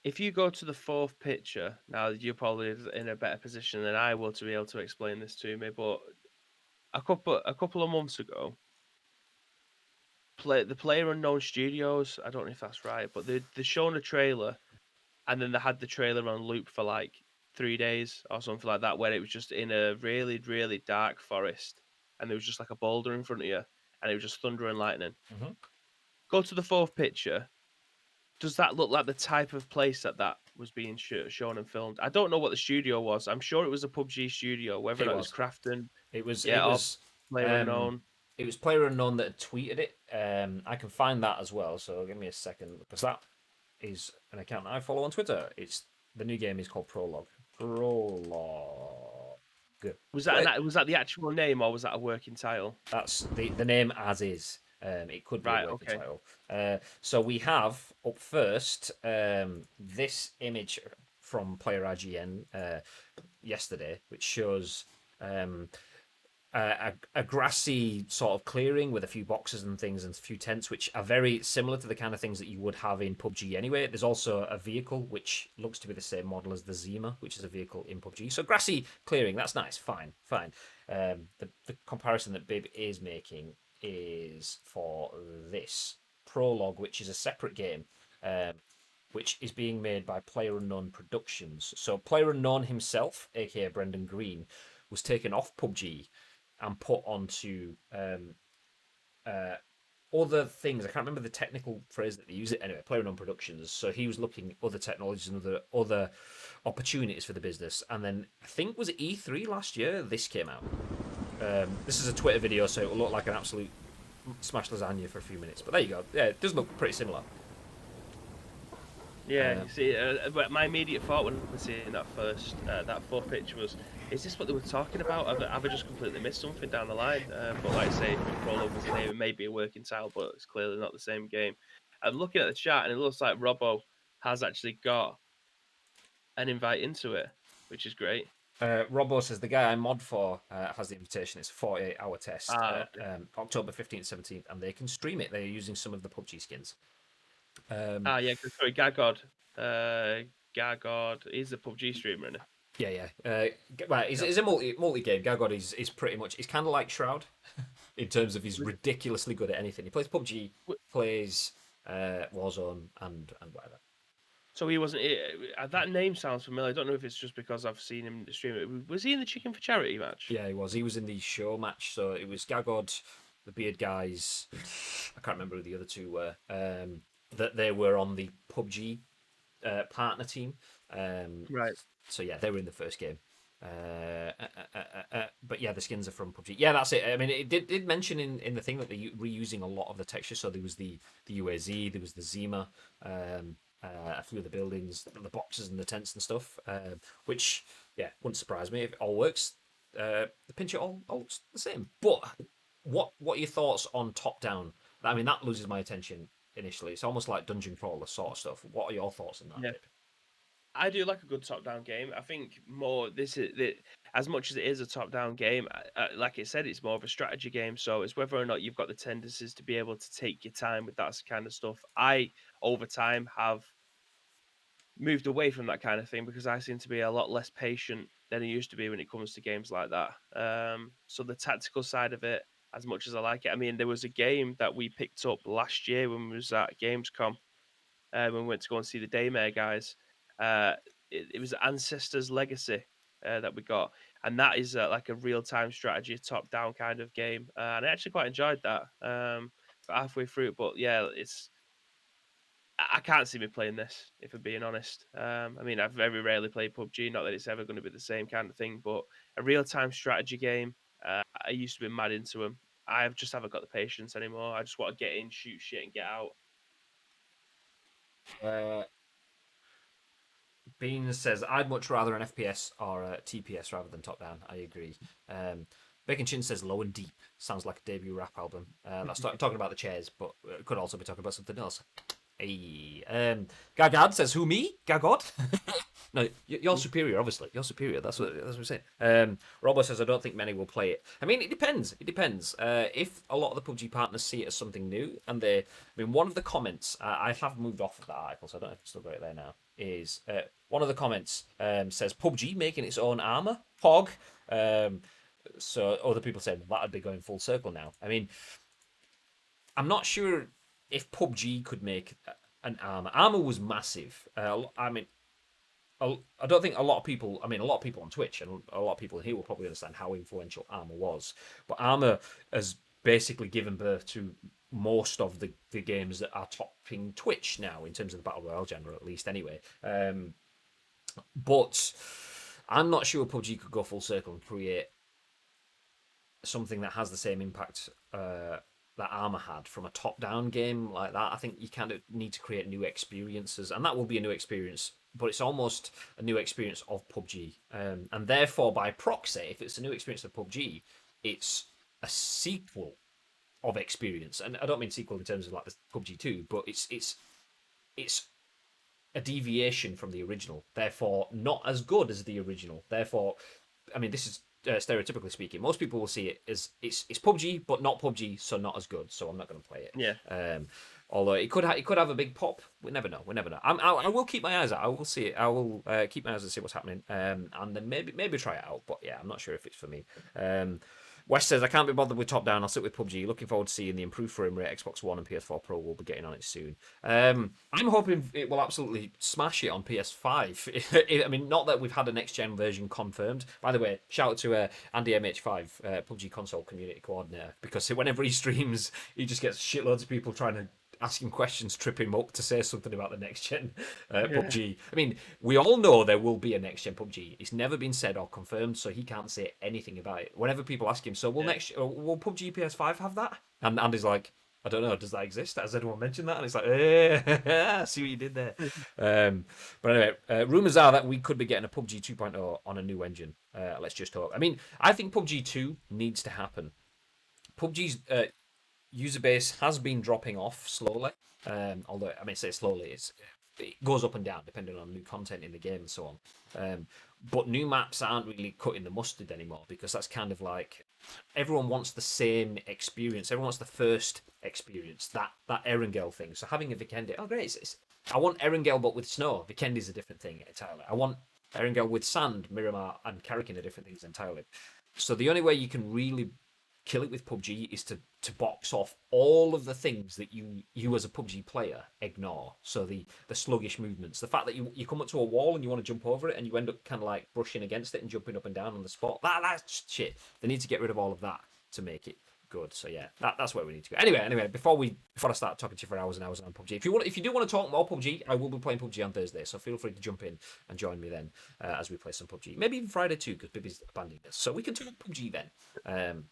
[SPEAKER 2] If you go to the fourth picture, now you're probably in a better position than I will to be able to explain this to me. But a couple of months ago, the PlayerUnknown Studios, I don't know if that's right, but they shown a trailer, and then they had the trailer on loop for like 3 days or something like that, where it was just in a really really dark forest, and there was just like a boulder in front of you, and it was just thunder and lightning.
[SPEAKER 1] Mm-hmm.
[SPEAKER 2] Go to the fourth picture. Does that look like the type of place that was being shown and filmed? I don't know what the studio was. I'm sure it was a PUBG studio, whether
[SPEAKER 1] It
[SPEAKER 2] that was
[SPEAKER 1] was.
[SPEAKER 2] Crafton,
[SPEAKER 1] It was. It
[SPEAKER 2] yeah, or
[SPEAKER 1] was. Um,
[SPEAKER 2] PlayerUnknown.
[SPEAKER 1] it was PlayerUnknown that had tweeted it. I can find that as well. So give me a second because that is an account I follow on Twitter. It's the new game is called Prologue. Prologue.
[SPEAKER 2] Was that the actual name, or was that a working title?
[SPEAKER 1] That's the name as is. It could be
[SPEAKER 2] Right.
[SPEAKER 1] a working
[SPEAKER 2] Okay.
[SPEAKER 1] title. So we have up first this image from PlayerIGN yesterday, which shows a grassy sort of clearing with a few boxes and things and a few tents, which are very similar to the kind of things that you would have in PUBG anyway. There's also a vehicle which looks to be the same model as the Zima, which is a vehicle in PUBG. So grassy clearing, that's nice, fine. The comparison that Bib is making is for this Prologue, which is a separate game. Which is being made by PlayerUnknown Productions. So PlayerUnknown himself, aka Brendan Green, was taken off PUBG and put onto other things. I can't remember the technical phrase that they use it. Anyway, PlayerUnknown Productions. So he was looking at other technologies and other opportunities for the business. And then I think was it E3 last year? This came out. This is a Twitter video, so it will look like an absolute smash lasagna for a few minutes. But there you go. Yeah, it does look pretty similar.
[SPEAKER 2] Yeah, you see, but my immediate thought when I was seeing that fourth picture was, is this what they were talking about? Have I just completely missed something down the line? But like I say, Prologue was the name. It may be a working title, but it's clearly not the same game. I'm looking at the chat, and it looks like Robbo has actually got an invite into it, which is great.
[SPEAKER 1] Robbo says the guy I mod for has the invitation. It's a 48-hour test,
[SPEAKER 2] Okay.
[SPEAKER 1] October 15th, 17th, and they can stream it. They're using some of the PUBG skins.
[SPEAKER 2] Yeah, sorry, Gagod. Gagod is a PUBG streamer, isn't he?
[SPEAKER 1] Well, he's a multi game. Gargod is pretty much. He's kind of like Shroud in terms of he's ridiculously good at anything. He plays PUBG, plays Warzone, and whatever.
[SPEAKER 2] So he wasn't. That name sounds familiar. I don't know if it's just because I've seen him in the stream. Was he in the Chicken for Charity match?
[SPEAKER 1] Yeah, he was. He was in the show match. So it was Gagod, the Beard guys. I can't remember who the other two were. That they were on the PuBG partner team.
[SPEAKER 2] Right.
[SPEAKER 1] So yeah, they were in the first game. But yeah, the skins are from PuBG. Yeah, that's it. I mean, it did mention in the thing that they're reusing a lot of the texture. So there was the UAZ, there was the Zima, a few of the buildings, the boxes and the tents and stuff. Which yeah, wouldn't surprise me if it all works. The pinch it all looks the same. But what are your thoughts on top down? I mean, that loses my attention initially. It's almost like dungeon crawler sort of stuff. What are your thoughts on that,
[SPEAKER 2] Yeah.
[SPEAKER 1] Dave?
[SPEAKER 2] I do like a good top-down game. I think more this is as much as it is a top-down game. Like I said, it's more of a strategy game. So it's whether or not you've got the tendencies to be able to take your time with that kind of stuff. I over time have moved away from that kind of thing because I seem to be a lot less patient than I used to be when it comes to games like that. So the tactical side of it, as much as I like it, I mean, there was a game that we picked up last year when we was at Gamescom, when we went to go and see the Daymare guys. Uh, it was Ancestors Legacy that we got, and that is like a real time strategy, top down kind of game, and I actually quite enjoyed that. Got halfway through it, but yeah, I can't see me playing this if I'm being honest. I mean, I've very rarely played PUBG, not that it's ever going to be the same kind of thing, but a real time strategy game. I used to be mad into them. I just haven't got the patience anymore. I just want to get in, shoot shit, and get out.
[SPEAKER 1] Uh, Bean says, I'd much rather an FPS or a TPS rather than top down. I agree. Um, Bacon Chin says, low and deep. Sounds like a debut rap album. That's talking about the chairs, but could also be talking about something else. Hey, Gagad says, who, me? Gagod? No, you're superior, obviously. You're superior. That's what I'm saying. Robo says, I don't think many will play it. I mean, it depends. It depends. If a lot of the PUBG partners see it as something new, and I mean, one of the comments, I have moved off of that article, so I don't know if I've still got it there now, is one of the comments says, PUBG making its own armor? Pog. So other people said, well, that'd be going full circle now. I mean, I'm not sure if PUBG could make an armor. Armor was massive. I mean, I don't think a lot of people. I mean, a lot of people on Twitch and a lot of people here will probably understand how influential Armor was. But Armor has basically given birth to most of the games that are topping Twitch now in terms of the battle royale genre, at least anyway. But I'm not sure PUBG could go full circle and create something that has the same impact that Armor had from a top-down game like that. I think you kind of need to create new experiences, and that will be a new experience. But it's almost a new experience of PUBG, and therefore, by proxy, if it's a new experience of PUBG, it's a sequel of experience. And I don't mean sequel in terms of like the PUBG 2, but it's a deviation from the original. Therefore, not as good as the original. Therefore, I mean, this is stereotypically speaking. Most people will see it as it's PUBG, but not PUBG, so not as good. So I'm not going to play it.
[SPEAKER 2] Yeah.
[SPEAKER 1] Although it could have a big pop. We never know. We never know. I will keep my eyes out. I will see it. I will keep my eyes and see what's happening. And then maybe try it out. But yeah, I'm not sure if it's for me. West says, I can't be bothered with top down. I'll sit with PUBG. Looking forward to seeing the improved frame rate. Xbox One and PS4 Pro will be getting on it soon. I'm hoping it will absolutely smash it on PS5. I mean, not that we've had a next gen version confirmed. By the way, shout out to Andy MH5, PUBG console community coordinator, because whenever he streams, he just gets shitloads of people trying to ask him questions, trip him up to say something about the next gen PUBG. I mean, we all know there will be a next gen PUBG. It's never been said or confirmed, so he can't say anything about it. Whenever people ask him, so will will PUBG PS5 have that? And Andy's like, I don't know. Does that exist? Has anyone mentioned that? And it's like, see what you did there. But anyway, rumors are that we could be getting a PUBG 2.0 on a new engine. Let's just hope. I mean, I think PUBG 2 needs to happen. PUBG's user base has been dropping off slowly. Although I may say slowly, it goes up and down depending on new content in the game and so on. But new maps aren't really cutting the mustard anymore, because that's kind of like everyone wants the same experience. Everyone wants the first experience, that Erangel thing. So having a Vikendi, oh great, I want Erangel but with snow. Vikendi's a different thing entirely. I want Erangel with sand, Miramar and Karakin are different things entirely. So the only way you can really kill it with PUBG is to box off all of the things that you as a PUBG player ignore. So the sluggish movements, the fact that you come up to a wall and you want to jump over it and you end up kind of like brushing against it and jumping up and down on the spot. That's shit. They need to get rid of all of that to make it good. So yeah, that's where we need to go. Anyway, before I start talking to you for hours and hours on PUBG, if you do want to talk more PUBG, I will be playing PUBG on Thursday. So feel free to jump in and join me then as we play some PUBG. Maybe even Friday too, because Bibby's abandoning us. So we can talk PUBG then.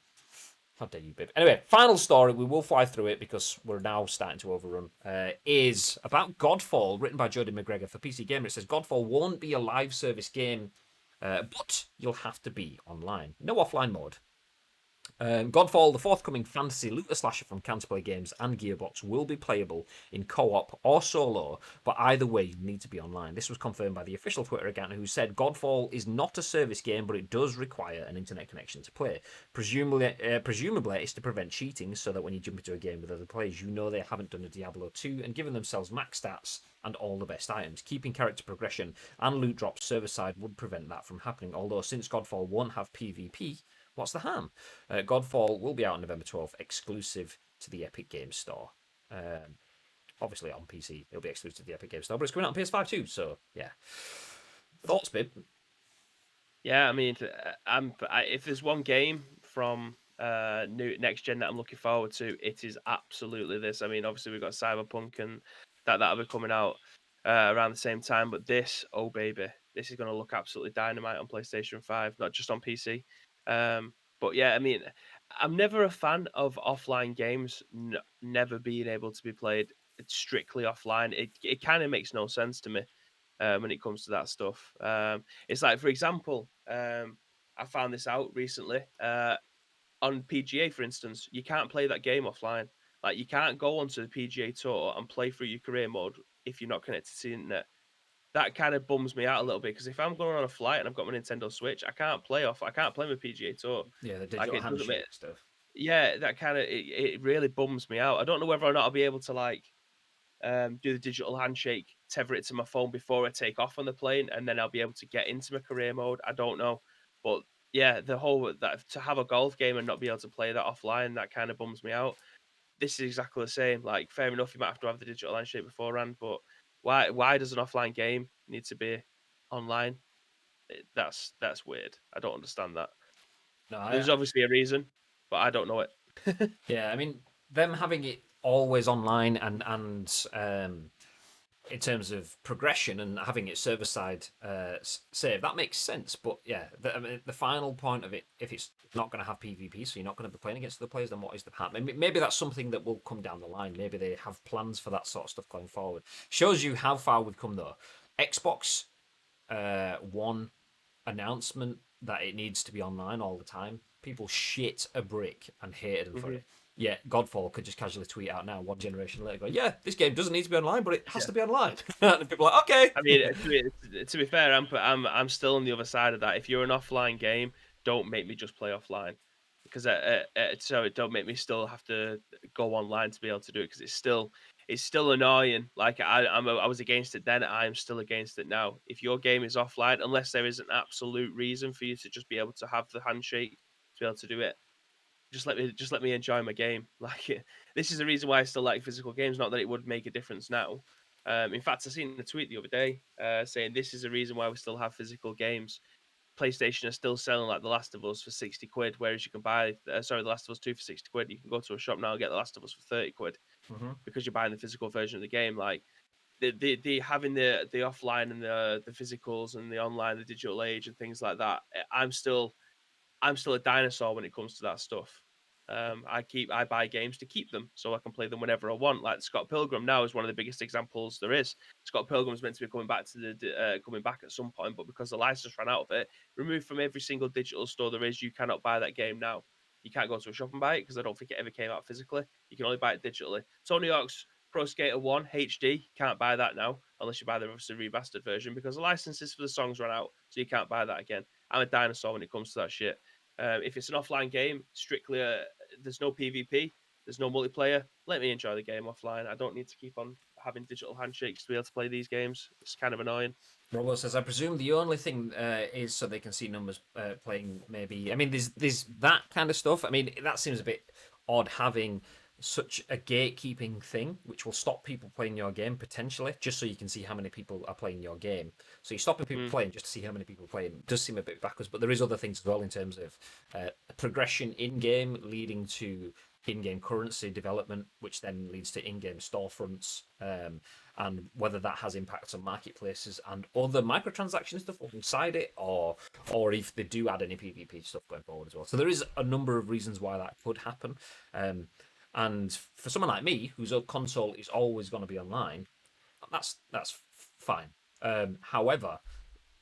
[SPEAKER 1] How dare you, Bib? Anyway, final story. We will fly through it because we're now starting to overrun. Is about Godfall, written by Jody Macgregor for PC Gamer. It says Godfall won't be a live service game, but you'll have to be online. No offline mode. Godfall, the forthcoming fantasy looter slasher from Canterbury Games and Gearbox, will be playable in co-op or solo, but either way, you need to be online. This was confirmed by the official Twitter account, who said Godfall is not a service game, but it does require an internet connection to play. Presumably, it's to prevent cheating, so that when you jump into a game with other players, you know they haven't done a Diablo 2 and given themselves max stats and all the best items. Keeping character progression and loot drops server side would prevent that from happening. Although since Godfall won't have PvP, what's the harm? Godfall will be out on November 12th, exclusive to the Epic Games Store. Obviously on PC, it'll be exclusive to the Epic Games Store, but it's coming out on PS5 too, so yeah. Thoughts, Bib?
[SPEAKER 2] Yeah, I mean, if there's one game from new next gen that I'm looking forward to, it is absolutely this. I mean, obviously we've got Cyberpunk and that'll be coming out around the same time, but this, oh baby, this is going to look absolutely dynamite on PlayStation 5, not just on PC. But yeah, I mean, I'm never a fan of offline games never being able to be played strictly offline. It kind of makes no sense to me when it comes to that stuff. It's like, for example, I found this out recently on PGA, for instance. You can't play that game offline. Like, you can't go onto the PGA Tour and play through your career mode if you're not connected to the internet. That kind of bums me out a little bit because if I'm going on a flight and I've got my Nintendo Switch, I can't play my PGA Tour.
[SPEAKER 1] Yeah, the
[SPEAKER 2] Like,
[SPEAKER 1] digital
[SPEAKER 2] it doesn't make
[SPEAKER 1] handshake stuff.
[SPEAKER 2] yeah, that kind of it really bums me out. I don't know whether or not I'll be able to like do the digital handshake, tether it to my phone before I take off on the plane, and then I'll be able to get into my career mode. I don't know, but yeah, the whole that to have a golf game and not be able to play that offline, that kind of bums me out. This is exactly the same. Like, fair enough, you might have to have the digital handshake beforehand, but why does an offline game need to be online? That's weird. I don't understand that.
[SPEAKER 1] No,
[SPEAKER 2] There's obviously a reason, but I don't know it.
[SPEAKER 1] yeah, I mean, them having it always online and in terms of progression and having it server side save, that makes sense. But yeah, I mean, the final point of it, if it's not going to have PvP, so you're not going to be playing against other players, then what is the harm? Maybe that's something that will come down the line. Maybe they have plans for that sort of stuff going forward. Shows you how far we've come though. Xbox One announcement that it needs to be online all the time. People shit a brick and hated them for
[SPEAKER 2] Mhm.
[SPEAKER 1] it. Yeah, Godfall could just casually tweet out now, one generation later, go, yeah, this game doesn't need to be online, but it has
[SPEAKER 2] Yeah.
[SPEAKER 1] to be online. And people are like, okay.
[SPEAKER 2] I mean, to be fair, I'm still on the other side of that. If you're an offline game, don't make me just play offline, because so it don't make me still have to go online to be able to do it, because it's still annoying. Like, I was against it then, I'm still against it now. If your game is offline, unless there is an absolute reason for you to just be able to have the handshake to be able to do it, just let me enjoy my game. Like, this is the reason why I still like physical games. Not that it would make a difference now. In fact, I seen a tweet the other day saying this is the reason why we still have physical games. PlayStation are still selling like The Last of Us for 60 quid, whereas you can buy The Last of Us 2 for 60 quid. You can go to a shop now and get The Last of Us for 30 quid
[SPEAKER 1] Mm-hmm.
[SPEAKER 2] because you're buying the physical version of the game. Like, the having the offline and the physicals and the online, the digital age and things like that. I'm still a dinosaur when it comes to that stuff. I buy games to keep them so I can play them whenever I want. Like, Scott Pilgrim now is one of the biggest examples there is. Scott Pilgrim's meant to be coming back at some point, but because the license ran out of it, removed from every single digital store there is, you cannot buy that game now. You can't go to a shop and buy it because I don't think it ever came out physically. You can only buy it digitally. Tony Hawk's Pro Skater 1 HD, can't buy that now unless you buy the obviously remastered version because the licenses for the songs ran out, so you can't buy that again. I'm a dinosaur when it comes to that shit. If it's an offline game, strictly there's no PvP, there's no multiplayer. Let me enjoy the game offline. I don't need to keep on having digital handshakes to be able to play these games. It's kind of annoying.
[SPEAKER 1] Robo says, I presume the only thing is so they can see numbers playing. Maybe I mean, there's that kind of stuff. I mean, that seems a bit odd having such a gatekeeping thing, which will stop people playing your game potentially, just so you can see how many people are playing your game. So you're stopping people
[SPEAKER 2] Mm.
[SPEAKER 1] playing just to see how many people are playing. It does seem a bit backwards, but there is other things as well in terms of progression in game, leading to in-game currency development, which then leads to in-game storefronts. And whether that has impacts on marketplaces and other microtransaction stuff alongside it, or if they do add any PvP stuff going forward as well. So there is a number of reasons why that could happen. And for someone like me, whose console is always going to be online, that's fine. However,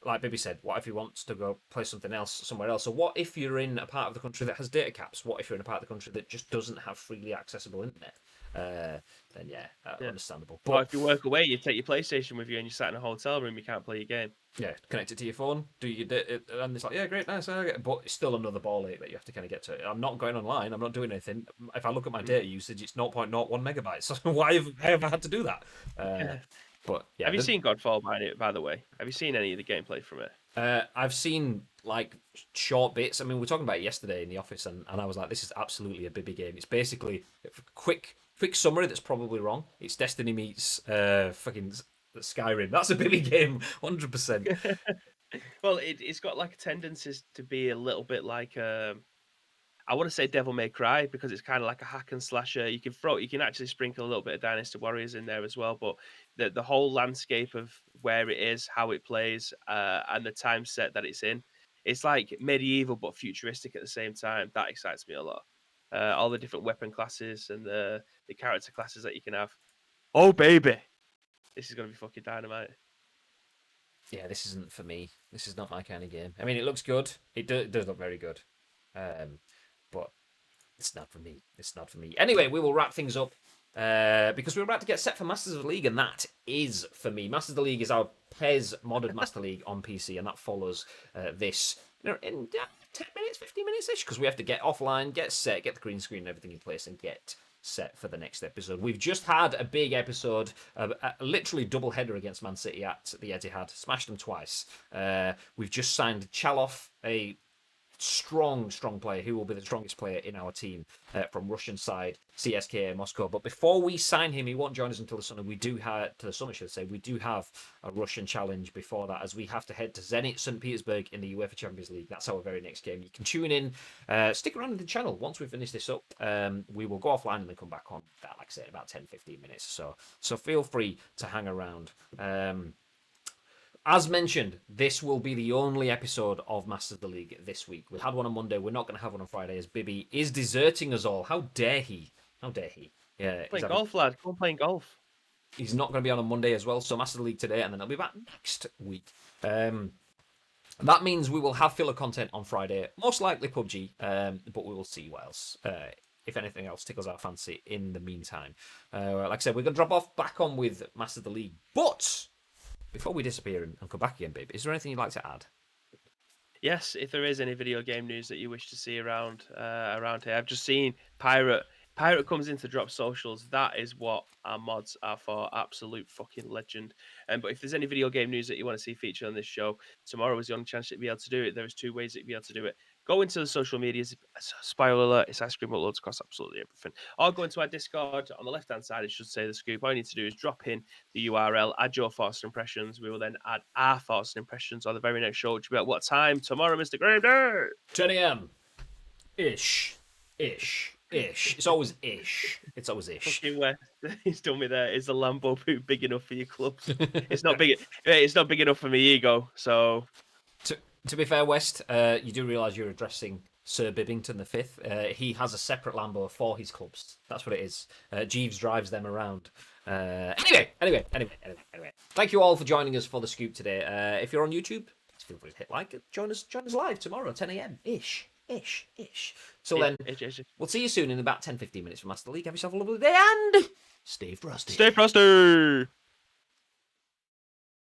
[SPEAKER 1] like Bibby said, what if he wants to go play something else somewhere else? So what if you're in a part of the country that has data caps? What if you're in a part of the country that just doesn't have freely accessible internet? Then yeah,
[SPEAKER 2] Yeah.
[SPEAKER 1] understandable.
[SPEAKER 2] Or
[SPEAKER 1] But
[SPEAKER 2] if you work away, you take your PlayStation with you and you're sat in a hotel room, you can't play your game.
[SPEAKER 1] yeah, connect it to your phone, do your and it's like, yeah, great, nice, but it's still another ball ache that you have to kind of get to. I'm not going online. I'm not doing anything. If I look at my data usage, it's 0.01 megabytes. So why have I had to do that? But yeah,
[SPEAKER 2] Have you seen Godfall by the way? Have you seen any of the gameplay from it?
[SPEAKER 1] I've seen like short bits. I mean, we were talking about it yesterday in the office, and I was like, this is absolutely a Bibby game. It's basically a quick summary that's probably wrong. It's Destiny meets fucking Skyrim. That's a Bibby game, 100%.
[SPEAKER 2] Well, it's got like tendencies to be a little bit like I want to say Devil May Cry because it's kind of like a hack and slasher. You can actually sprinkle a little bit of Dynasty Warriors in there as well, but the whole landscape of where it is, how it plays, and the time set that it's in, it's like medieval but futuristic at the same time. That excites me a lot. All the different weapon classes and the character classes that you can have. Oh baby, this is gonna be fucking dynamite.
[SPEAKER 1] Yeah, this isn't for me. This is not my kind of game. I mean, it looks good. It does look very good. But it's not for me. It's not for me. Anyway, we will wrap things up because we're about to get set for Masters of the League, and that is for me. Masters of the League is our PES modded Master League on PC, and that follows this in 10 minutes, 15 minutes ish, because we have to get offline, get set, get the green screen and everything in place, and get set for the next episode. We've just had a big episode, literally double header against Man City at the Etihad, smashed them twice. We've just signed Chaloff, a strong player who will be the strongest player in our team from Russian side, CSKA Moscow. But before we sign him, he won't join us until the summer. We do have we do have a Russian challenge before that, as we have to head to Zenit St. Petersburg in the UEFA Champions League. That's our very next game. You can tune in, stick around in the channel. Once we finish this up, we will go offline and then come back on that, like I said, about 10-15 minutes. So feel free to hang around. As mentioned, this will be the only episode of Masters of the League this week. We had one on Monday. We're not going to have one on Friday, as Bibby is deserting us all. How dare he? How dare he? Yeah,
[SPEAKER 2] Playing golf, lad. Come on, playing golf.
[SPEAKER 1] he's not going to be on Monday as well. So Masters of the League today, and then I'll be back next week. That means we will have filler content on Friday, most likely PuBG, but we will see what else. If anything else tickles our fancy in the meantime. Like I said, we're going to drop off back on with Masters of the League, but before we disappear and come back again, babe, is there anything you'd like to add?
[SPEAKER 2] Yes, if there is any video game news that you wish to see around here, I've just seen Pirate. Pirate comes in to drop socials. That is what our mods are for. Absolute fucking legend. But if there's any video game news that you want to see featured on this show, tomorrow is the only chance you'll be able to do it. There's two ways that you'll be able to do it. Go into the social medias. Spoiler alert, it's ice cream uploads across absolutely everything. Or go into our Discord. On the left-hand side, it should say The Scoop. All you need to do is drop in the URL, add your thoughts and impressions. We will then add our thoughts and impressions on the very next show, which will be at what time? Tomorrow, Mr. Graham Day!
[SPEAKER 1] 10 a.m. Ish. It's always ish. It's always ish.
[SPEAKER 2] Fucking West, he's done me there. Is the Lambo boot big enough for your clubs? It's not big. It's not big enough for my ego. So,
[SPEAKER 1] to be fair, West, you do realise you're addressing Sir Bibbington the Fifth. He has a separate Lambo for his clubs. That's what it is. Jeeves drives them around. Anyway. Thank you all for joining us for the Scoop today. If you're on YouTube, feel free to hit like. Join us live tomorrow, 10 a.m. ish. So then, we'll see you soon in about 10-15 minutes from Master League. Have yourself a lovely day and stay frosty.
[SPEAKER 2] Stay frosty.